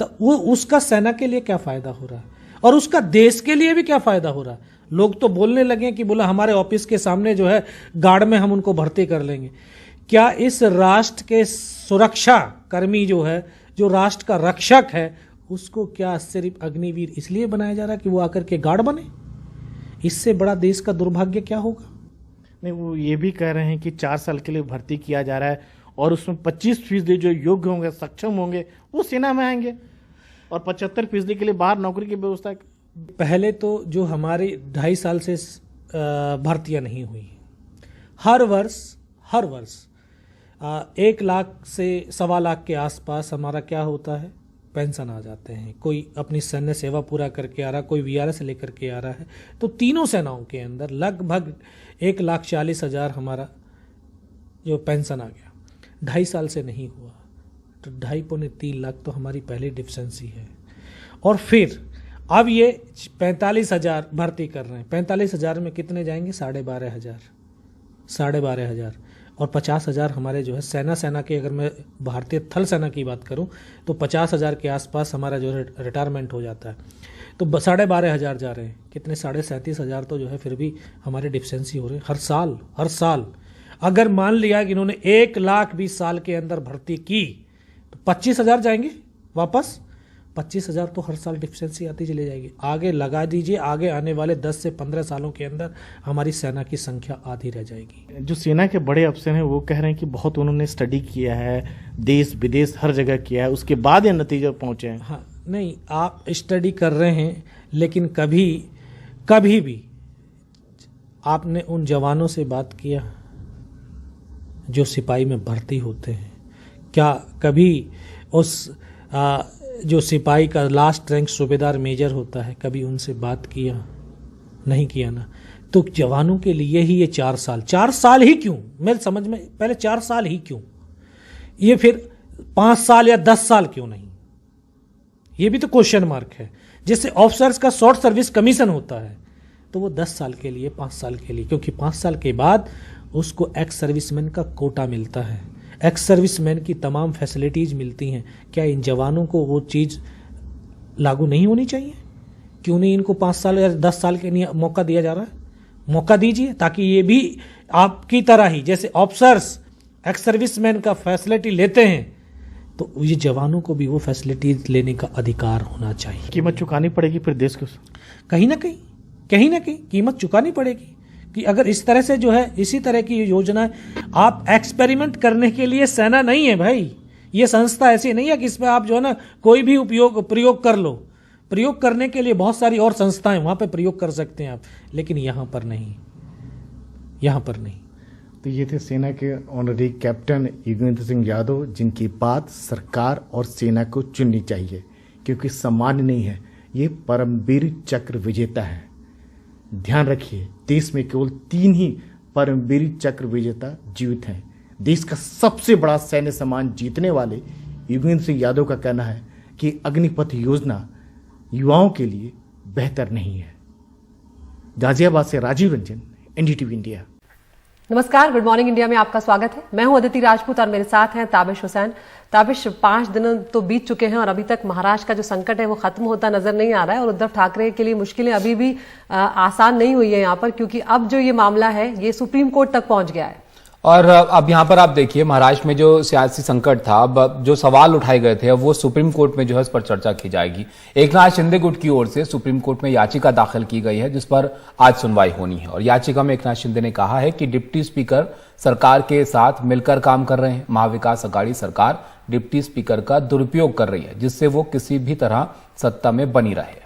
तो वो उसका सेना के लिए क्या फायदा हो रहा है और उसका देश के लिए भी क्या फायदा हो रहा है। लोग तो बोलने लगे कि बोला हमारे ऑफिस के सामने जो है गार्ड में हम उनको भर्ती कर लेंगे। क्या इस राष्ट्र के सुरक्षा कर्मी जो है, जो राष्ट्र का रक्षक है, उसको क्या सिर्फ अग्निवीर इसलिए बनाया जा रहा है कि वो आकर के गार्ड बने? इससे बड़ा देश का दुर्भाग्य क्या होगा? नहीं, वो ये भी कह रहे हैं कि 4 साल के लिए भर्ती किया जा रहा है और उसमें 25% जो योग्य होंगे, सक्षम होंगे, वो सेना में आएंगे और 75% के लिए बाहर नौकरी की व्यवस्था। पहले तो जो हमारी 2.5 साल से भर्तियां नहीं हुई, हर वर्ष 1 लाख से 1.25 लाख के आसपास हमारा क्या होता है, पेंशन आ जाते हैं। कोई अपनी सैन्य सेवा पूरा करके आ रहा है, कोई वीआरएस लेकर के आ रहा है। तो तीनों सेनाओं के अंदर लगभग 1,40,000 हमारा जो पेंशन आ गया। 2.5 साल से नहीं हुआ तो 2.5-3 लाख तो हमारी पहली डिफिशेंसी है। और फिर अब ये 45,000 भर्ती कर रहे हैं। 45,000 में कितने जाएंगे? 12,500 और 50,000 हमारे जो है सेना के, अगर मैं भारतीय थल सेना की बात करूं तो 50,000 के आसपास हमारा जो है रिटायरमेंट हो जाता है। तो 12,500 जा रहे हैं, कितने 37,500 तो जो है फिर भी हमारे डिफिशेंसी हो रहे हैं हर साल। अगर मान लिया कि इन्होंने 1 लाख 20 साल के अंदर भर्ती की तो 25,000 जाएंगे वापस। 25,000 तो हर साल डिफिशेंसी आती चली जाएगी। आगे लगा दीजिए, आगे आने वाले 10 से 15 सालों के अंदर हमारी सेना की संख्या आधी रह जाएगी। जो सेना के बड़े अफसर हैं वो कह रहे हैं कि बहुत उन्होंने स्टडी किया है, देश विदेश हर जगह किया है, उसके बाद ये नतीजे पहुंचे हैं। हाँ, नहीं, आप स्टडी कर रहे हैं लेकिन कभी भी आपने उन जवानों से बात किया जो सिपाही में भर्ती होते हैं? क्या कभी उस जो सिपाही का लास्ट रैंक सूबेदार मेजर होता है, कभी उनसे बात किया? नहीं किया ना। तो जवानों के लिए ही ये 4 साल ही क्यों? मेरे समझ में पहले 4 साल ही क्यों? ये फिर 5 साल या 10 साल क्यों नहीं? ये भी तो क्वेश्चन मार्क है। जैसे ऑफिसर्स का शॉर्ट सर्विस कमीशन होता है तो वो 10 साल के लिए, 5 साल के लिए, क्योंकि 5 साल के बाद उसको एक्स सर्विसमैन का कोटा मिलता है, एक्स सर्विसमैन की तमाम फैसिलिटीज मिलती हैं। क्या इन जवानों को वो चीज़ लागू नहीं होनी चाहिए? क्यों नहीं इनको 5 साल या 10 साल के लिए मौका दिया जा रहा है? मौका दीजिए ताकि ये भी आपकी तरह ही, जैसे ऑफिसर्स एक्स सर्विसमैन का फैसिलिटी लेते हैं, तो ये जवानों को भी वो फैसिलिटीज लेने का अधिकार होना चाहिए। कीमत चुकानी पड़ेगी फिर देश को, कहीं ना कहीं कीमत चुकानी पड़ेगी कि अगर इस तरह से जो है, इसी तरह की योजना, आप एक्सपेरिमेंट करने के लिए सेना नहीं है भाई। ये संस्था ऐसी नहीं है कि इसमें आप जो है ना कोई भी प्रयोग कर लो। प्रयोग करने के लिए बहुत सारी और संस्थाएं, वहां पे प्रयोग कर सकते हैं आप, लेकिन यहां पर नहीं। तो ये थे सेना के ऑनरी कैप्टन युगेंद्र सिंह यादव, जिनकी बात सरकार और सेना को चुननी चाहिए, क्योंकि सामान्य नहीं है, ये परमवीर चक्र विजेता है। ध्यान रखिए, देश में केवल 3 ही परमवीर चक्र विजेता जीवित हैं। देश का सबसे बड़ा सैन्य सम्मान जीतने वाले युगेंद्र सिंह यादव का कहना है कि अग्निपथ योजना युवाओं के लिए बेहतर नहीं है। गाजियाबाद से राजीव रंजन, एनडीटीवी इंडिया। नमस्कार, गुड मॉर्निंग इंडिया में आपका स्वागत है। मैं हूं अदिति राजपूत और मेरे साथ हैं ताबिश हुसैन। ताबिश, 5 दिन तो बीत चुके हैं और अभी तक महाराष्ट्र का जो संकट है वो खत्म होता नजर नहीं आ रहा है और उद्धव ठाकरे के लिए मुश्किलें अभी भी आसान नहीं हुई है यहाँ पर, क्योंकि अब जो ये मामला है ये सुप्रीम कोर्ट तक पहुंच गया है। और अब यहाँ पर आप देखिए, महाराष्ट्र में जो सियासी संकट था, अब जो सवाल उठाए गए थे, अब वो सुप्रीम कोर्ट में जो है इस पर चर्चा की जाएगी। एकनाथ शिंदे गुट की ओर से सुप्रीम कोर्ट में याचिका दाखिल की गई है जिस पर आज सुनवाई होनी है। और याचिका में एकनाथ शिंदे ने कहा है कि डिप्टी स्पीकर सरकार के साथ मिलकर काम कर रहे हैं। महाविकास अघाड़ी सरकार डिप्टी स्पीकर का दुरुपयोग कर रही है जिससे वो किसी भी तरह सत्ता में बनी रहे।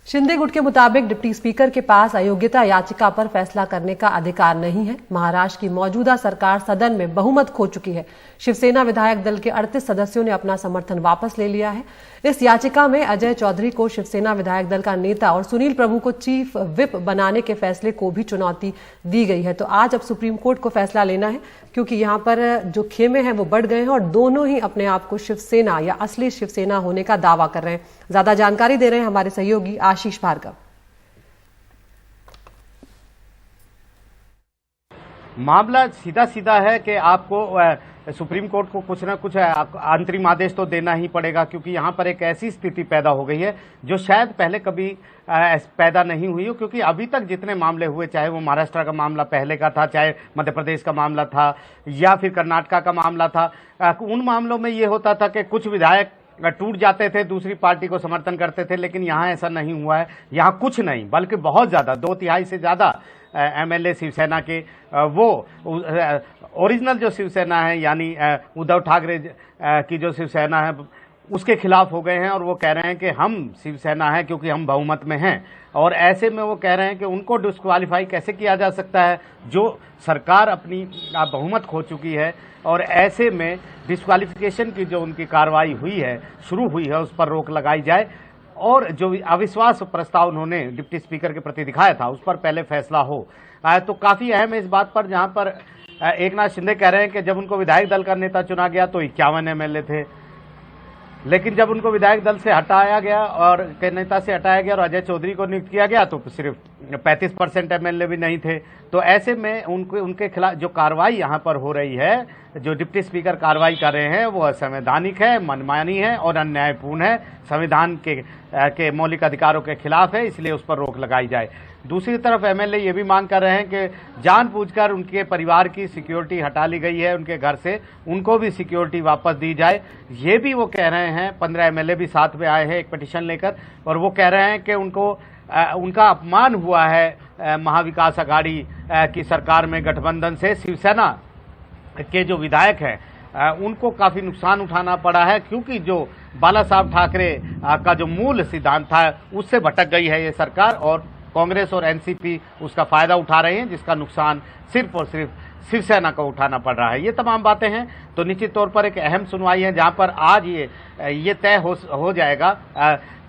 शिंदे गुट के मुताबिक डिप्टी स्पीकर के पास अयोग्यता याचिका पर फैसला करने का अधिकार नहीं है। महाराष्ट्र की मौजूदा सरकार सदन में बहुमत खो चुकी है। शिवसेना विधायक दल के 38 सदस्यों ने अपना समर्थन वापस ले लिया है। इस याचिका में अजय चौधरी को शिवसेना विधायक दल का नेता और सुनील प्रभु को चीफ विप बनाने के फैसले को भी चुनौती दी गई है। तो आज अब सुप्रीम कोर्ट को फैसला लेना है, क्योंकि यहाँ पर जो खेमे हैं वो बढ़ गए हैं और दोनों ही अपने आप को शिवसेना या असली शिवसेना होने का दावा कर रहे हैं। ज्यादा जानकारी दे रहे हैं हमारे सहयोगी आशीष भार्गव। मामला सीधा सीधा है कि आपको सुप्रीम कोर्ट को कुछ ना कुछ अंतरिम आदेश तो देना ही पड़ेगा, क्योंकि यहाँ पर एक ऐसी स्थिति पैदा हो गई है जो शायद पहले कभी पैदा नहीं हुई हो। क्योंकि अभी तक जितने मामले हुए, चाहे वो महाराष्ट्र का मामला पहले का था, चाहे मध्य प्रदेश का मामला था या फिर कर्नाटका का मामला था, उन मामलों में ये होता था कि कुछ विधायक टूट जाते थे, दूसरी पार्टी को समर्थन करते थे। लेकिन यहाँ ऐसा नहीं हुआ है। यहाँ कुछ नहीं बल्कि बहुत ज्यादा, 2/3 से ज्यादा एमएलए शिवसेना के, वो ओरिजिनल जो शिवसेना है यानी उद्धव ठाकरे की जो शिवसेना है उसके खिलाफ हो गए हैं। और वो कह रहे हैं कि हम शिवसेना है क्योंकि हम बहुमत में हैं। और ऐसे में वो कह रहे हैं कि उनको डिस्क्वालीफाई कैसे किया जा सकता है, जो सरकार अपनी बहुमत खो चुकी है। और ऐसे में डिस्क्वालिफिकेशन की जो उनकी कार्रवाई हुई है, शुरू हुई है, उस पर रोक लगाई जाए। और जो अविश्वास प्रस्ताव उन्होंने डिप्टी स्पीकर के प्रति दिखाया था उस पर पहले फैसला हो। तो काफी अहम है इस बात पर, जहां पर एकनाथ शिंदे कह रहे हैं कि जब उनको विधायक दल का नेता चुना गया तो 51 एमएलए थे, लेकिन जब उनको विधायक दल से हटाया गया और के नेता से हटाया गया और अजय चौधरी को नियुक्त किया गया तो सिर्फ 35% एमएलए भी नहीं थे। तो ऐसे में उनके खिलाफ जो कार्रवाई यहाँ पर हो रही है, जो डिप्टी स्पीकर कार्रवाई कर रहे हैं, वो असंवैधानिक है, मनमानी है और अन्यायपूर्ण है, संविधान के मौलिक अधिकारों के खिलाफ है, इसलिए उस पर रोक लगाई जाए। दूसरी तरफ एमएलए ये भी मांग कर रहे हैं कि जानबूझकर उनके परिवार की सिक्योरिटी हटा ली गई है उनके घर से, उनको भी सिक्योरिटी वापस दी जाए। ये भी वो कह रहे हैं। 15 एमएलए भी साथ में आए हैं एक पिटीशन लेकर, और वो कह रहे हैं कि उनका अपमान हुआ है महाविकास अघाड़ी की सरकार में गठबंधन से। शिवसेना के जो विधायक हैं उनको काफी नुकसान उठाना पड़ा है, क्योंकि जो बाला साहब ठाकरे का जो मूल सिद्धांत था उससे भटक गई है ये सरकार, और कांग्रेस और एनसीपी उसका फायदा उठा रहे हैं, जिसका नुकसान सिर्फ और सिर्फ शिवसेना को उठाना पड़ रहा है। ये तमाम बातें हैं। तो निश्चित तौर पर एक अहम सुनवाई है जहां पर आज ये तय हो जाएगा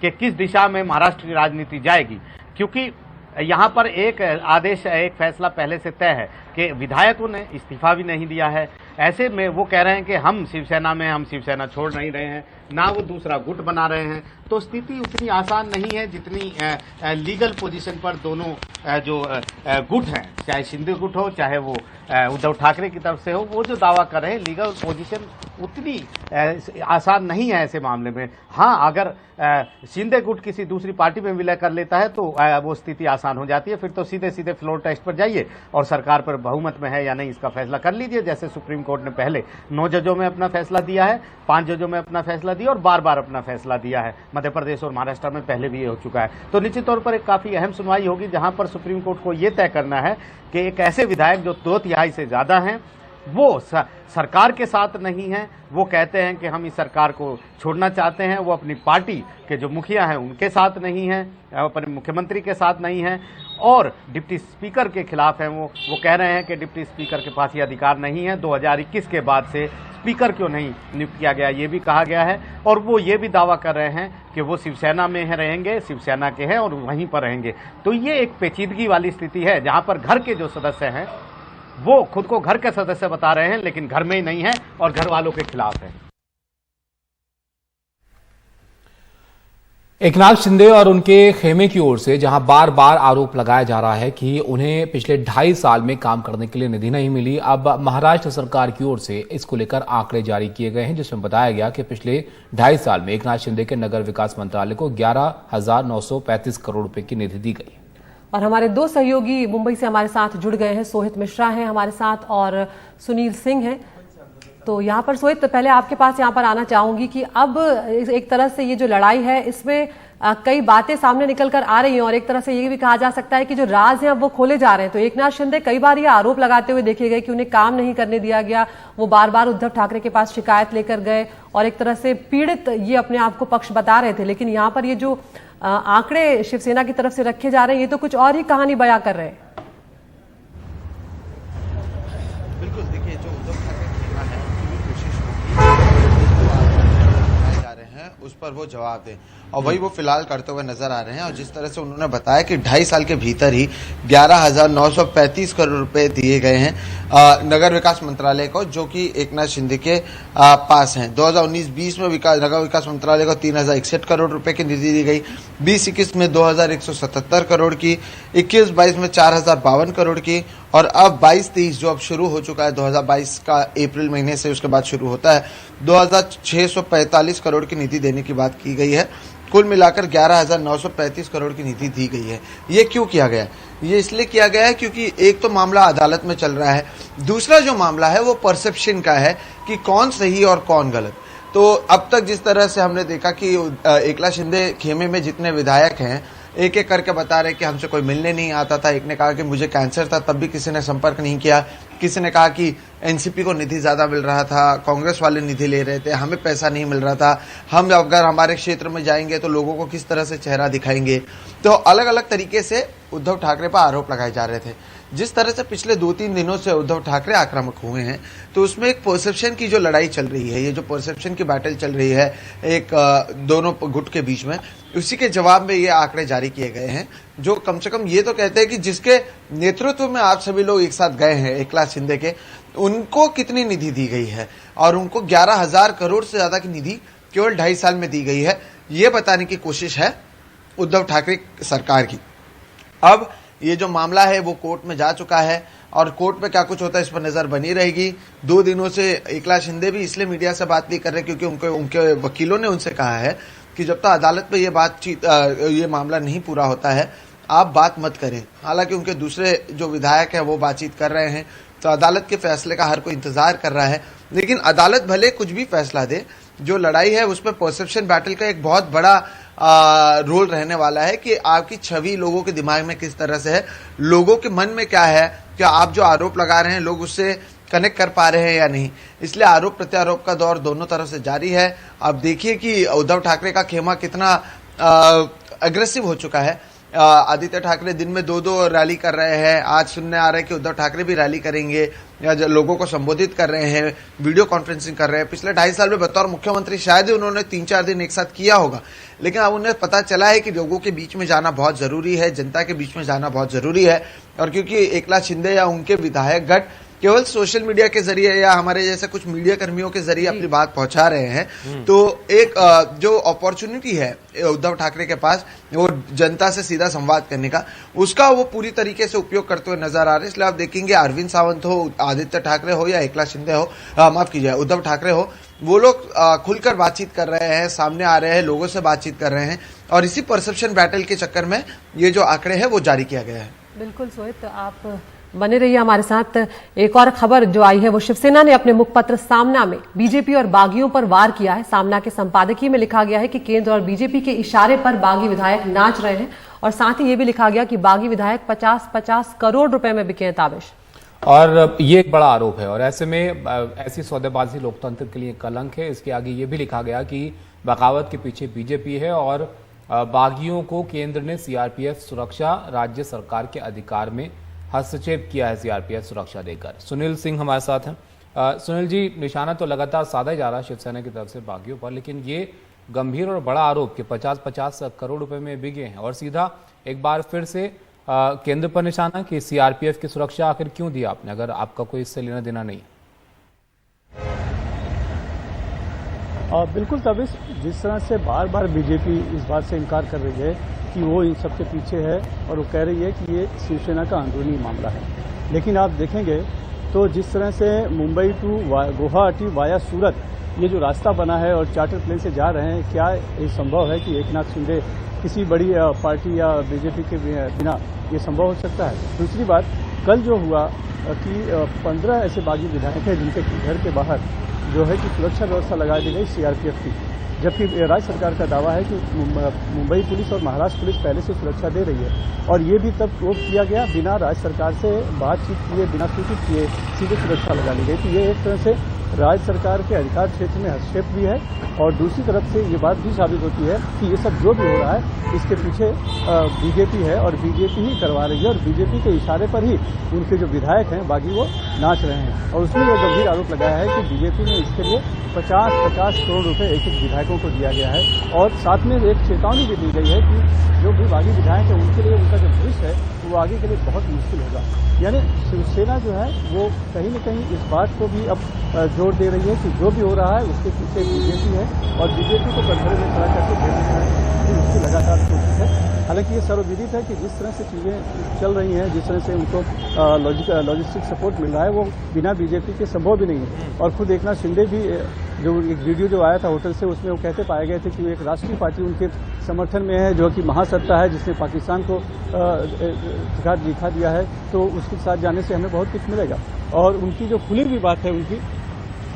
कि किस दिशा में महाराष्ट्र की राजनीति जाएगी, क्योंकि यहाँ पर एक आदेश, एक फैसला पहले से तय है कि विधायकों ने इस्तीफा भी नहीं दिया है। ऐसे में वो कह रहे हैं कि हम शिवसेना में, हम शिवसेना छोड़ नहीं रहे हैं, ना वो दूसरा गुट बना रहे हैं। तो स्थिति उतनी आसान नहीं है जितनी लीगल पोजीशन पर दोनों जो गुट हैं, चाहे शिंदे गुट हो चाहे वो उद्धव ठाकरे की तरफ से हो, वो जो दावा कर रहे हैं, लीगल पोजीशन उतनी आसान नहीं है ऐसे मामले में। हाँ, अगर शिंदे गुट किसी दूसरी पार्टी में विलय कर लेता है तो वो स्थिति आसान हो जाती है। फिर तो सीधे सीधे फ्लोर टेस्ट पर जाइए और सरकार पर बहुमत में है या नहीं इसका फैसला कर लीजिए, जैसे सुप्रीम कोर्ट ने पहले 9 जजों में अपना फैसला दिया है, 5 जजों में अपना फैसला दिया और बार-बार अपना फैसला दिया है। मध्य प्रदेश और महाराष्ट्र में पहले भी ये हो चुका है। तो निश्चित तौर पर एक काफी अहम सुनवाई होगी जहां पर सुप्रीम कोर्ट को ये तय करना है कि एक ऐसे विधायक जो 2/3 से ज्यादा हैं वो सरकार के साथ नहीं है, वो कहते हैं कि हम इस सरकार को छोड़ना चाहते हैं, वो अपनी पार्टी के जो मुखिया हैं उनके साथ नहीं हैं, अपने मुख्यमंत्री के साथ नहीं हैं, और डिप्टी स्पीकर के खिलाफ हैं। वो कह रहे हैं कि डिप्टी स्पीकर के पास ये अधिकार नहीं है। 2021 के बाद से स्पीकर क्यों नहीं नियुक्त किया गया, ये भी कहा गया है। और वो ये भी दावा कर रहे हैं कि वो शिवसेना में रहेंगे, शिवसेना के हैं और वहीं पर रहेंगे। तो ये एक पेचीदगी वाली स्थिति है जहां पर घर के जो सदस्य हैं वो खुद को घर के सदस्य बता रहे हैं, लेकिन घर में ही नहीं है और घर वालों के खिलाफ है। एकनाथ शिंदे और उनके खेमे की ओर से जहां बार बार आरोप लगाया जा रहा है कि उन्हें पिछले 2.5 साल में काम करने के लिए निधि नहीं मिली, अब महाराष्ट्र सरकार की ओर से इसको लेकर आंकड़े जारी किए गए हैं, जिसमें बताया गया कि पिछले 2.5 साल में एकनाथ शिंदे के नगर विकास मंत्रालय को 11,935 करोड़ रुपए की निधि दी गई। और हमारे दो सहयोगी मुंबई से हमारे साथ जुड़ गए हैं। सोहित मिश्रा हैं हमारे साथ और सुनील सिंह हैं। तो यहाँ पर सोहित, पहले आपके पास यहाँ पर आना चाहूंगी कि अब एक तरह से ये जो लड़ाई है इसमें कई बातें सामने निकल कर आ रही हैं और एक तरह से ये भी कहा जा सकता है कि जो राज हैं अब वो खोले जा रहे हैं। तो एकनाथ शिंदे कई बार ये आरोप लगाते हुए देखे गए कि उन्हें काम नहीं करने दिया गया, वो बार बार उद्धव ठाकरे के पास शिकायत लेकर गए और एक तरह से पीड़ित ये अपने आप को पक्ष बता रहे थे। लेकिन यहाँ पर ये जो आंकड़े शिवसेना की तरफ से रखे जा रहे हैं ये तो कुछ और ही कहानी बयां कर रहे हैं। बिल्कुल, देखिए जो उद्धव ठाकरे कहना है कि कोशिश जा रहे हैं उस पर वो जवाब दें और वही वो फिलहाल करते हुए नजर आ रहे हैं। और जिस तरह से उन्होंने बताया कि 2.5 साल के भीतर ही 11,935 करोड़ रुपए दिए गए हैं नगर विकास मंत्रालय को, जो कि एकनाथ शिंदे के पास हैं। 2019-20 में नगर विकास मंत्रालय को 3,061 करोड़ रुपए की निधि दी गई, 20-21 में 2,177 करोड़ की, 21-22 में 4,052 करोड़ की और अब 22-23 जो अब शुरू हो चुका है 2022 का अप्रैल महीने से उसके बाद शुरू होता है, 2,645 करोड़ की निधि देने की बात की गई है। कुल मिलाकर 11,935 करोड़ की निधि दी गई है। ये क्यों किया गया? ये इसलिए किया गया है क्योंकि एक तो मामला अदालत में चल रहा है, दूसरा जो मामला है वो परसेप्शन का है कि कौन सही और कौन गलत। तो अब तक जिस तरह से हमने देखा कि एकनाथ शिंदे खेमे में जितने विधायक हैं एक एक करके बता रहे कि हमसे कोई मिलने नहीं आता था। एक ने कहा कि मुझे कैंसर था तब भी किसी ने संपर्क नहीं किया, किसी ने कहा कि एनसीपी को निधि ज्यादा मिल रहा था, कांग्रेस वाले निधि ले रहे थे, हमें पैसा नहीं मिल रहा था, हम अगर हमारे क्षेत्र में जाएंगे तो लोगों को किस तरह से चेहरा दिखाएंगे। तो अलग अलग तरीके से उद्धव ठाकरे पर आरोप लगाए जा रहे थे। जिस तरह से पिछले 2-3 दिनों से उद्धव ठाकरे आक्रामक हुए हैं तो उसमें एक परसेप्शन की जो लड़ाई चल रही है, ये जो परसेप्शन की बैटल चल रही है एक दोनों गुट के बीच में, उसी के जवाब में ये आंकड़े जारी किए गए हैं जो कम से कम ये तो कहते हैं कि जिसके नेतृत्व में आप सभी लोग एक साथ गए हैं एकनाथ शिंदे के, उनको कितनी निधि दी गई है और उनको 11,000 करोड़ से ज्यादा की निधि केवल 2.5 साल में दी गई है, ये बताने की कोशिश है उद्धव ठाकरे सरकार की। अब ये जो मामला है वो कोर्ट में जा चुका है और कोर्ट में क्या कुछ होता है इस पर नजर बनी रहेगी। 2 दिनों से एकनाथ शिंदे भी इसलिए मीडिया से बात नहीं कर रहे क्योंकि उनके वकीलों ने उनसे कहा है कि जब तक अदालत में ये मामला नहीं पूरा होता है आप बात मत करें। हालांकि उनके दूसरे जो विधायक हैं वो बातचीत कर रहे हैं, तो अदालत के फैसले का हर कोई इंतजार कर रहा है। लेकिन अदालत भले कुछ भी फैसला दे, जो लड़ाई है उसमें परसेप्शन बैटल का एक बहुत बड़ा रोल रहने वाला है कि आपकी छवि लोगों के दिमाग में किस तरह से है, लोगों के मन में क्या है, क्या आप जो आरोप लगा रहे हैं लोग उससे कनेक्ट कर पा रहे हैं या नहीं। इसलिए आरोप प्रत्यारोप का दौर दोनों तरफ से जारी है। अब देखिए कि उद्धव ठाकरे का खेमा कितना अग्रेसिव हो चुका है। आदित्य ठाकरे दिन में 2-2 रैली कर रहे हैं, आज सुनने आ रहा है कि उद्धव ठाकरे भी रैली करेंगे या लोगों को संबोधित कर रहे हैं, वीडियो कॉन्फ्रेंसिंग कर रहे हैं। पिछले 2.5 साल में बतौर मुख्यमंत्री शायद ही उन्होंने 3-4 दिन एक साथ किया होगा, लेकिन अब उन्हें पता चला है कि लोगों के बीच में जाना बहुत जरूरी है, जनता के बीच में जाना बहुत जरूरी है। और क्योंकि एकनाथ शिंदे या उनके विधायक गठ केवल सोशल मीडिया के जरिए या हमारे जैसे कुछ मीडिया कर्मियों के जरिए अपनी बात पहुंचा रहे हैं, तो एक जो अपॉर्चुनिटी है उद्धव ठाकरे के पास वो जनता से सीधा संवाद करने का, उसका वो पूरी तरीके से उपयोग करते हुए नजर आ रहे हैं। इसलिए आप देखेंगे अरविंद सावंत हो, आदित्य ठाकरे हो या एकनाथ शिंदे हो, माफ कीजिए उद्धव ठाकरे हो, वो लोग खुलकर बातचीत कर रहे हैं, सामने आ रहे हैं, लोगों से बातचीत कर रहे हैं और इसी परसेप्शन बैटल के चक्कर में ये जो आंकड़े हैं वो जारी किया गया है। बिल्कुल सोहित, आप बने रहिए हमारे साथ। एक और खबर जो आई है वो शिवसेना ने अपने मुखपत्र सामना में बीजेपी और बागियों पर वार किया है। सामना के संपादकीय में लिखा गया है कि केंद्र और बीजेपी के इशारे पर बागी विधायक नाच रहे हैं और साथ ही ये भी लिखा गया कि बागी विधायक 50-50 करोड़ रुपए में बिके हैं। ताबिश, और ये एक बड़ा आरोप है और ऐसे में ऐसी सौदेबाजी लोकतंत्र के लिए कलंक है। इसके आगे ये भी लिखा गया कि बगावत के पीछे बीजेपी है और बागियों को केंद्र ने सीआरपीएफ सुरक्षा राज्य सरकार के अधिकार में हस्तक्षेप किया है सीआरपीएफ सुरक्षा देकर। सुनील सिंह हमारे साथ हैं। सुनील जी, निशाना तो लगातार साधा ही जा रहा है शिवसेना की तरफ से बागियों पर, लेकिन ये गंभीर और बड़ा आरोप कि 50-50 करोड़ रुपए में बिके हैं और सीधा एक बार फिर से केंद्र पर निशाना कि सीआरपीएफ की सुरक्षा आखिर क्यों दी आपने, अगर आपका कोई इससे लेना देना नहीं। बिल्कुल तभी जिस तरह से बार बार बीजेपी इस बात से इनकार कर रही है कि वो इन सबके पीछे है और वो कह रही है कि ये शिवसेना का अंदरूनी मामला है, लेकिन आप देखेंगे तो जिस तरह से मुंबई टू गुवाहाटी वाया सूरत ये जो रास्ता बना है और चार्टर प्लेन से जा रहे हैं, क्या ये संभव है कि एकनाथ शिंदे किसी बड़ी पार्टी या बीजेपी के बिना ये संभव हो सकता है? दूसरी बात, कल जो हुआ कि 15 ऐसे बागी विधायक हैं जिनके घर के बाहर जो है कि सुरक्षा व्यवस्था लगा दी गई सीआरपीएफ की, जबकि राज्य सरकार का दावा है कि मुंबई पुलिस और महाराष्ट्र पुलिस पहले से सुरक्षा दे रही है और ये भी तब वो किया गया बिना राज्य सरकार से बातचीत किए, बिना सूचित किए सीधे सुरक्षा लगा ली गई। तो ये एक तरह से राज्य सरकार के अधिकार क्षेत्र में हस्तक्षेप भी है और दूसरी तरफ से ये बात भी साबित होती है कि ये सब जो भी हो रहा है इसके पीछे बीजेपी है और बीजेपी ही करवा रही है और बीजेपी के इशारे पर ही उनके जो विधायक हैं बागी वो नाच रहे हैं। और उसमें यह गंभीर आरोप लगाया है कि बीजेपी ने इसके लिए 50-50 करोड़ रुपए एक एक विधायकों को दिया गया है और साथ में एक चेतावनी भी दी गई है कि जो भी बागी विधायक है उनके लिए उनका जो भविष्य है वो आगे के लिए बहुत मुश्किल होगा। यानी शिवसेना जो है वो कहीं न कहीं इस बात को भी अब जोर दे रही है कि जो भी हो रहा है उसके पीछे बीजेपी है और बीजेपी को कटघरे में खड़ा करके भेजना है उसकी लगातार कोशिश है। हालांकि ये सर्वविदित है कि जिस तरह से चीजें चल रही हैं, जिस तरह से उनको लॉजिस्टिक सपोर्ट मिल रहा है वो बिना बीजेपी के संभव भी नहीं है। और खुद एकनाथ शिंदे भी जो एक वीडियो जो आया था होटल से उसमें वो कहते पाए गए थे कि एक राष्ट्रीय पार्टी उनके समर्थन में है जो कि महासत्ता है जिसने पाकिस्तान को दिखा दिया है, तो उसके साथ जाने से हमें बहुत कुछ मिलेगा। और उनकी जो खुली हुई बात है उनकी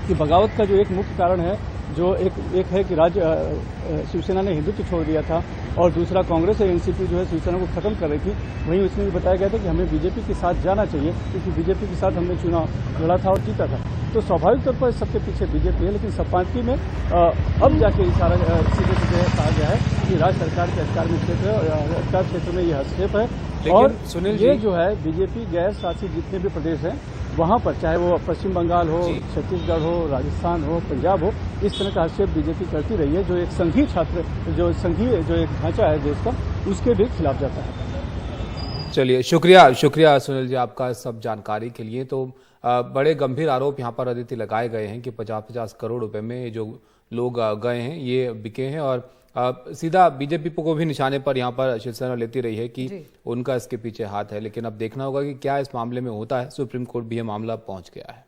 कि बगावत का जो एक मुख्य कारण है जो एक है कि शिवसेना ने हिंदुत्व छोड़ दिया था और दूसरा कांग्रेस और एनसीपी जो है शिवसेना को खत्म कर रही थी। वहीं उसमें भी बताया गया था कि हमें बीजेपी के साथ जाना चाहिए क्योंकि बीजेपी के साथ हमने चुनाव लड़ा था और जीता था। तो स्वाभाविक तौर पर सबके पीछे बीजेपी है, लेकिन सपाटी में अब जाके इशारा सीधे सीधे कहा गया है कि राज्य सरकार के अधिकार क्षेत्र में यह हस्तक्षेप है। और सुनील ये जो है बीजेपी गैर शासित जितने भी प्रदेश हैं वहां पर चाहे वो पश्चिम बंगाल हो, छत्तीसगढ़ हो, राजस्थान हो, पंजाब हो, इस तरह का हस्तक्षेप बीजेपी करती रही है जो एक संघीय जो एक ढांचा है देश का उसके भी खिलाफ जाता है। चलिए, शुक्रिया सुनील जी आपका सब जानकारी के लिए। तो बड़े गंभीर आरोप यहाँ पर अदिति लगाए गए हैं कि 50-50 करोड़ रुपए में जो लोग गए हैं ये बिके हैं और सीधा बीजेपी को भी निशाने पर यहाँ पर शिवसेना लेती रही है कि उनका इसके पीछे हाथ है। लेकिन अब देखना होगा कि क्या इस मामले में होता है। सुप्रीम कोर्ट भी यह मामला पहुंच गया है।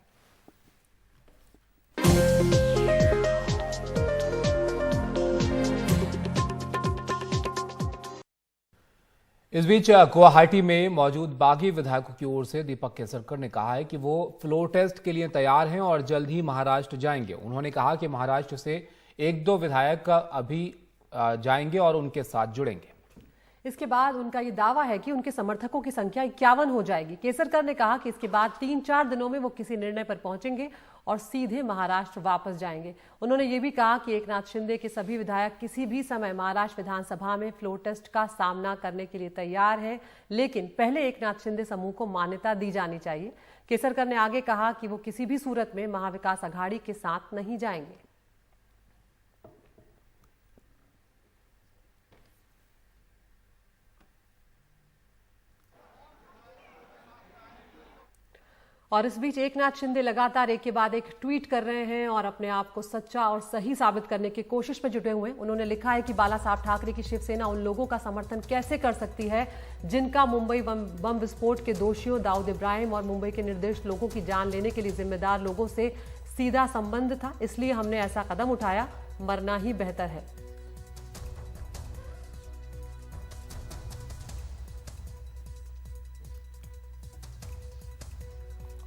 इस बीच गुवाहाटी में मौजूद बागी विधायकों की ओर से दीपक केसरकर ने कहा है कि वो फ्लोर टेस्ट के लिए तैयार हैं और जल्द ही महाराष्ट्र जाएंगे। उन्होंने कहा कि महाराष्ट्र से 1-2 विधायक अभी जाएंगे और उनके साथ जुड़ेंगे। इसके बाद उनका ये दावा है कि उनके समर्थकों की संख्या 51 हो जाएगी। केसरकर ने कहा कि इसके बाद 3-4 दिनों में वो किसी निर्णय पर पहुंचेंगे और सीधे महाराष्ट्र वापस जाएंगे। उन्होंने ये भी कहा कि एकनाथ शिंदे के सभी विधायक किसी भी समय महाराष्ट्र विधानसभा में फ्लोर टेस्ट का सामना करने के लिए तैयार हैं, लेकिन पहले एकनाथ शिंदे समूह को मान्यता दी जानी चाहिए। केसरकर ने आगे कहा कि वो किसी भी सूरत में महाविकास अघाड़ी के साथ नहीं जाएंगे। और इस बीच एकनाथ शिंदे लगातार एक के बाद एक ट्वीट कर रहे हैं और अपने आप को सच्चा और सही साबित करने की कोशिश में जुटे हुए हैं। उन्होंने लिखा है कि बाला साहब ठाकरे की शिवसेना उन लोगों का समर्थन कैसे कर सकती है जिनका मुंबई बम विस्फोट के दोषियों दाऊद इब्राहिम और मुंबई के निर्दोष लोगों की जान लेने के लिए जिम्मेदार लोगों से सीधा संबंध था, इसलिए हमने ऐसा कदम उठाया, मरना ही बेहतर है।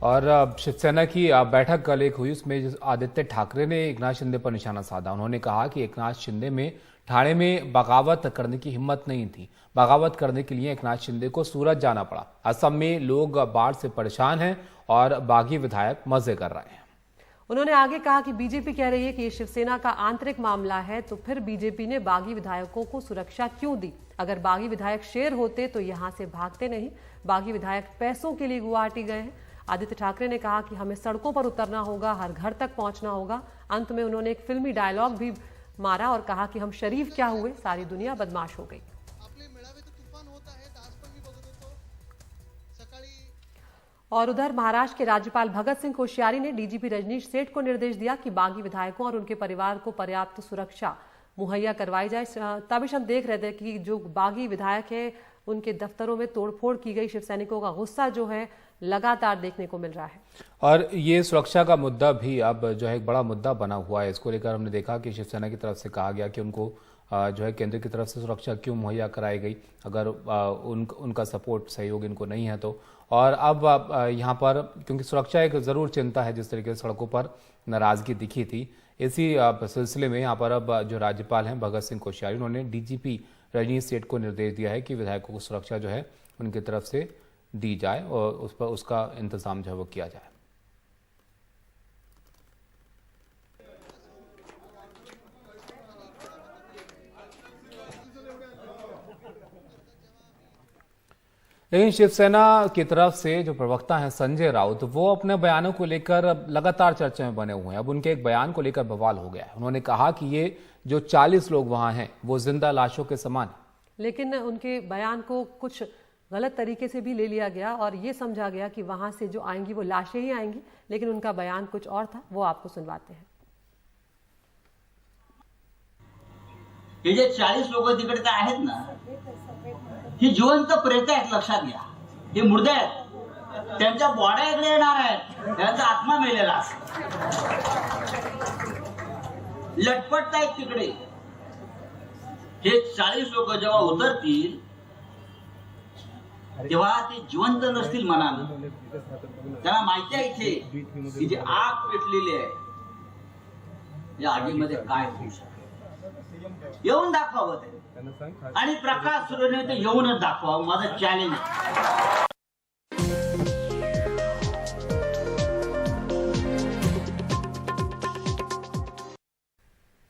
और शिवसेना की बैठक कल एक हुई, उसमें आदित्य ठाकरे ने एकनाथ शिंदे पर निशाना साधा। उन्होंने कहा कि एकनाथ शिंदे में ठाणे में बगावत करने की हिम्मत नहीं थी। बगावत करने के लिए एकनाथ शिंदे को सूरत जाना पड़ा। असम में लोग बाढ़ से परेशान हैं और बागी विधायक मजे कर रहे हैं। उन्होंने आगे कहा कि बीजेपी कह रही है कि ये शिवसेना का आंतरिक मामला है, तो फिर बीजेपी ने बागी विधायकों को सुरक्षा क्यों दी? अगर बागी विधायक शेर होते तो यहां से भागते नहीं। बागी विधायक पैसों के लिए गुवाहाटी गए हैं। आदित्य ठाकरे ने कहा कि हमें सड़कों पर उतरना होगा, हर घर तक पहुंचना होगा। अंत में उन्होंने एक फिल्मी डायलॉग भी मारा और कहा कि हम शरीफ क्या हुए, सारी दुनिया बदमाश हो गई। और उधर महाराष्ट्र के राज्यपाल भगत सिंह कोश्यारी ने डीजीपी रजनीश सेठ को निर्देश दिया कि बागी विधायकों और उनके परिवार को पर्याप्त सुरक्षा मुहैया करवाई जाए। तभी हम देख रहे थे कि जो बागी विधायक हैं उनके दफ्तरों में तोड़फोड़ की गई, शिव सैनिकों का गुस्सा जो है लगातार देखने को मिल रहा है। और ये सुरक्षा का मुद्दा भी अब जो है एक बड़ा मुद्दा बना हुआ है। इसको लेकर हमने देखा कि शिवसेना की तरफ से कहा गया कि उनको जो है केंद्र की तरफ से सुरक्षा क्यों मुहैया कराई गई अगर उनका सपोर्ट सहयोग इनको नहीं है तो। और अब यहाँ पर क्योंकि सुरक्षा एक ज़रूर चिंता है, जिस तरीके से सड़कों पर नाराज़गी दिखी थी, इसी सिलसिले में यहाँ पर अब जो राज्यपाल हैं भगत सिंह कोश्यारी, उन्होंने डीजीपी रजनीश सेठ को निर्देश दिया है कि विधायकों को सुरक्षा जो है उनकी तरफ से दी जाए और उस पर उसका इंतजाम जो है वो किया जाए। लेकिन शिवसेना की तरफ से जो प्रवक्ता हैं संजय राउत, वो अपने बयानों को लेकर लगातार चर्चा में बने हुए हैं। अब उनके एक बयान को लेकर बवाल हो गया है। उन्होंने कहा कि ये जो 40 लोग वहां हैं वो जिंदा लाशों के समान है। लेकिन उनके बयान को कुछ गलत तरीके से भी ले लिया गया और ये समझा गया कि वहां से जो आएंगी वो लाशें ही आएंगी, लेकिन उनका बयान कुछ और था, वो आपको सुनवाते हैं। हे जे 40 लोक तिकडे काय आहेत ना, ही जिवंत प्रेत आहेत, लक्षात घ्या। हे मुर्दे आहेत, त्यांच्या बॉड्या इकडे येणार आहेत, त्यांचा आत्मा मेलेला लटपटतायत तिकडे। हे 40 लोक जेव्हा उतरतील तेव्हा ते जिवंत नसतील मनानं। त्यांना माहिती आहे इथे की जी आग पेटलेली आहे, या आगीमध्ये काय होऊ शकते, येऊन दाखवावं ते, आणि प्रकाश सुरने ते येऊनच दाखवावं, माझं चॅलेंज आहे।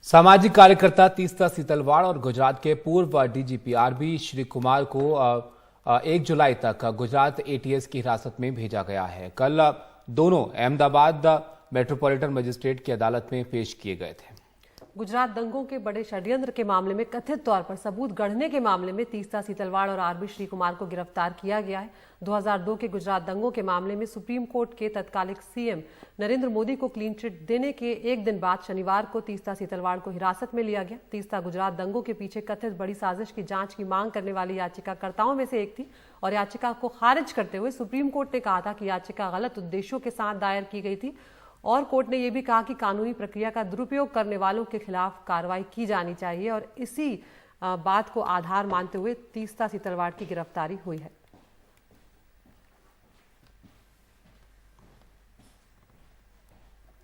सामाजिक कार्यकर्ता तीस्ता सीतलवाड़ और गुजरात के पूर्व डीजीपी आरबी श्री कुमार को 1 जुलाई तक गुजरात एटीएस की हिरासत में भेजा गया है। कल दोनों अहमदाबाद मेट्रोपॉलिटन मजिस्ट्रेट की अदालत में पेश किए गए थे। गुजरात दंगों के बड़े षड्यंत्र के मामले में कथित तौर पर सबूत गढ़ने के मामले में तीस्ता सीतलवाड़ और आरबी श्री कुमार को गिरफ्तार किया गया है। 2002 के गुजरात दंगों के मामले में सुप्रीम कोर्ट के तत्कालिक सीएम नरेंद्र मोदी को क्लीन चिट देने के एक दिन बाद शनिवार को तीस्ता सीतलवाड़ को हिरासत में लिया गया। तीस्ता गुजरात दंगों के पीछे कथित बड़ी साजिश की जांच की मांग करने वाली याचिकाकर्ताओं में से एक थी और याचिका को खारिज करते हुए सुप्रीम कोर्ट ने कहा था कि याचिका गलत उद्देश्यों के साथ दायर की गई थी और कोर्ट ने यह भी कहा कि कानूनी प्रक्रिया का दुरुपयोग करने वालों के खिलाफ कार्रवाई की जानी चाहिए और इसी बात को आधार मानते हुए तीस्ता सीतलवाड़ की गिरफ्तारी हुई है।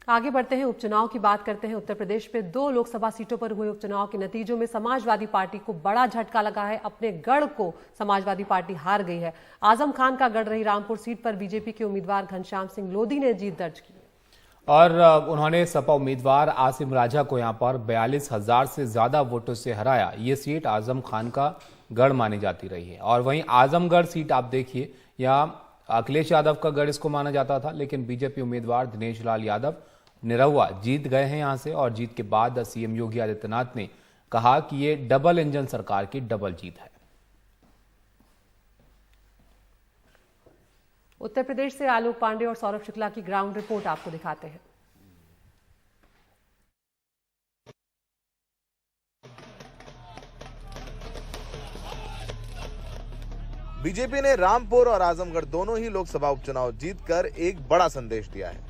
आगे बढ़ते हैं, उपचुनाव की बात करते हैं। उत्तर प्रदेश में 2 लोकसभा सीटों पर हुए उपचुनाव के नतीजों में समाजवादी पार्टी को बड़ा झटका लगा है। अपने गढ़ को समाजवादी पार्टी हार गई है। आजम खान का गढ़ रही रामपुर सीट पर बीजेपी के उम्मीदवार घनश्याम सिंह लोधी ने जीत दर्ज की और उन्होंने सपा उम्मीदवार आसिम राजा को यहां पर 42,000 से ज्यादा वोटों से हराया। ये सीट आजम खान का गढ़ मानी जाती रही है। और वहीं आजमगढ़ सीट आप देखिए, यहाँ अखिलेश यादव का गढ़ इसको माना जाता था, लेकिन बीजेपी उम्मीदवार दिनेश लाल यादव निरहुआ जीत गए हैं यहां से। और जीत के बाद सीएम योगी आदित्यनाथ ने कहा कि ये डबल इंजन सरकार की डबल जीत है। उत्तर प्रदेश से आलोक पांडे और सौरभ शुक्ला की ग्राउंड रिपोर्ट आपको दिखाते हैं। बीजेपी ने रामपुर और आजमगढ़ दोनों ही लोकसभा उपचुनाव जीतकर एक बड़ा संदेश दिया है।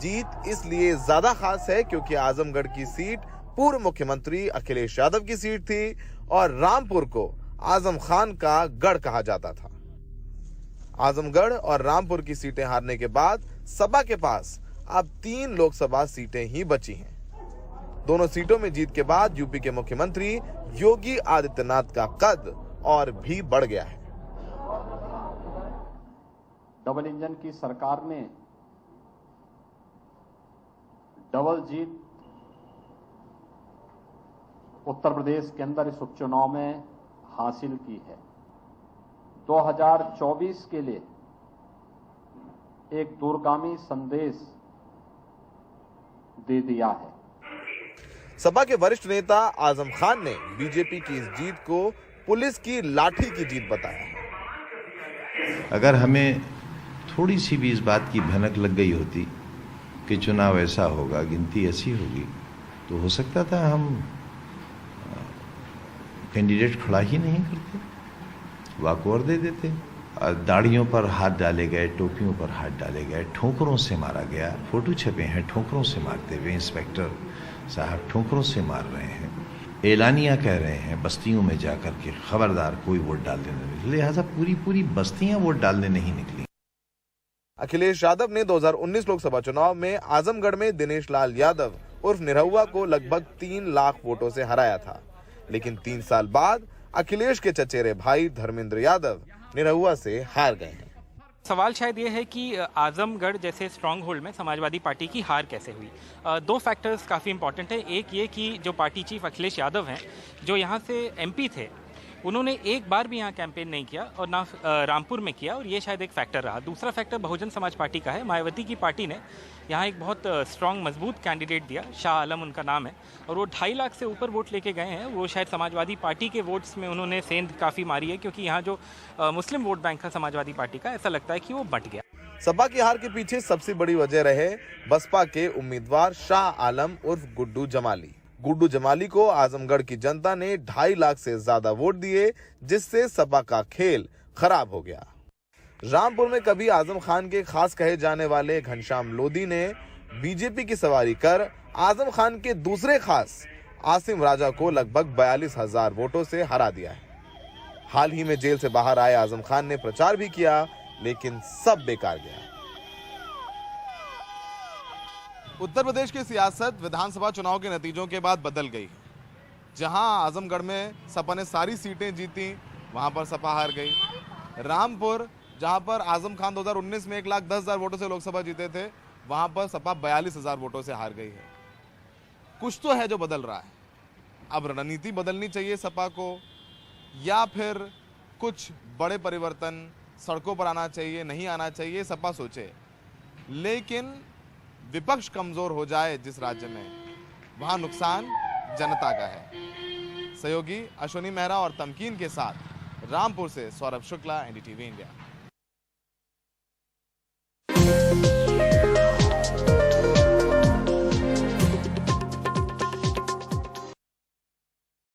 जीत इसलिए ज्यादा खास है क्योंकि आजमगढ़ की सीट पूर्व मुख्यमंत्री अखिलेश यादव की सीट थी और रामपुर को आजम खान का गढ़ कहा जाता था। आजमगढ़ और रामपुर की सीटें हारने के बाद सपा के पास अब 3 लोकसभा सीटें ही बची हैं। दोनों सीटों में जीत के बाद यूपी के मुख्यमंत्री योगी आदित्यनाथ का कद और भी बढ़ गया है। डबल इंजन की सरकार ने डबल जीत उत्तर प्रदेश के अंदर इस उपचुनाव में हासिल की है। 2024 के लिए एक दूरगामी संदेश दे दिया है। सपा के वरिष्ठ नेता आजम खान ने बीजेपी की इस जीत को पुलिस की लाठी की जीत बताया है। अगर हमें थोड़ी सी भी इस बात की भनक लग गई होती कि चुनाव ऐसा होगा, गिनती ऐसी होगी, तो हो सकता था हम कैंडिडेट खड़ा ही नहीं करते, वॉकओवर दे देते। दाढ़ियों पर हाथ डाले गए, टोपियों पर हाथ डाले गए, ठोकरों से मारा गया। फोटो छपे हैं ठोकरों से मारते हुए, इंस्पेक्टर साहब ठोकरों से मार रहे हैं। एलानिया कह रहे हैं बस्तियों में जाकर के खबरदार कोई वोट डालने नहीं निकले, लिहाजा पूरी बस्तियां वोट डालने नहीं निकली। अखिलेश यादव ने 2019 लोकसभा चुनाव में आजमगढ़ में दिनेश लाल यादव उर्फ निरहुआ को लगभग 3 लाख वोटों से हराया था, लेकिन 3 साल बाद अखिलेश के चचेरे भाई धर्मेंद्र यादव निरहुआ से हार गए हैं। सवाल शायद ये है कि आजमगढ़ जैसे स्ट्रॉन्ग होल्ड में समाजवादी पार्टी की हार कैसे हुई। 2 फैक्टर्स काफ़ी इंपॉर्टेंट है। एक ये कि जो पार्टी चीफ अखिलेश यादव हैं, जो यहाँ से एमपी थे, उन्होंने एक बार भी यहाँ कैंपेन नहीं किया और ना रामपुर में किया, और ये शायद एक फैक्टर रहा। दूसरा फैक्टर बहुजन समाज पार्टी का है। मायावती की पार्टी ने यहाँ एक बहुत स्ट्रॉन्ग मजबूत कैंडिडेट दिया, शाह आलम उनका नाम है, और वो 2.5 लाख से ऊपर वोट लेके गए हैं। वो शायद समाजवादी पार्टी के वोट्स में उन्होंने सेंध काफ़ी मारी है, क्योंकि यहाँ जो मुस्लिम वोट बैंक था समाजवादी पार्टी का, ऐसा लगता है कि वो बंट गया। सपा की हार के पीछे सबसे बड़ी वजह रहे बसपा के उम्मीदवार शाह आलम उर्फ गुड्डू जमाली। गुड्डू जमाली को आजमगढ़ की जनता ने 2.5 लाख से ज्यादा वोट दिए, जिससे सपा का खेल खराब हो गया। रामपुर में कभी आजम खान के खास कहे जाने वाले घनश्याम लोधी ने बीजेपी की सवारी कर आजम खान के दूसरे खास आसिम राजा को लगभग 42,000 वोटों से हरा दिया है। हाल ही में जेल से बाहर आए आजम खान ने प्रचार भी किया, लेकिन सब बेकार गया। उत्तर प्रदेश की सियासत विधानसभा चुनाव के नतीजों के बाद बदल गई। जहां आजमगढ़ में सपा ने सारी सीटें जीती, वहां पर सपा हार गई। रामपुर, जहां पर आजम खान 2019 में 1,10,000 वोटों से लोकसभा जीते थे, वहां पर सपा 42,000 वोटों से हार गई है। कुछ तो है जो बदल रहा है। अब रणनीति बदलनी चाहिए सपा को, या फिर कुछ बड़े परिवर्तन सड़कों पर आना चाहिए, नहीं आना चाहिए, सपा सोचे। लेकिन विपक्ष कमजोर हो जाए जिस राज्य में, वहां नुकसान जनता का है। सहयोगी अश्विनी मेहरा और तमकीन के साथ रामपुर से सौरभ शुक्ला, एनडीटीवी इंडिया।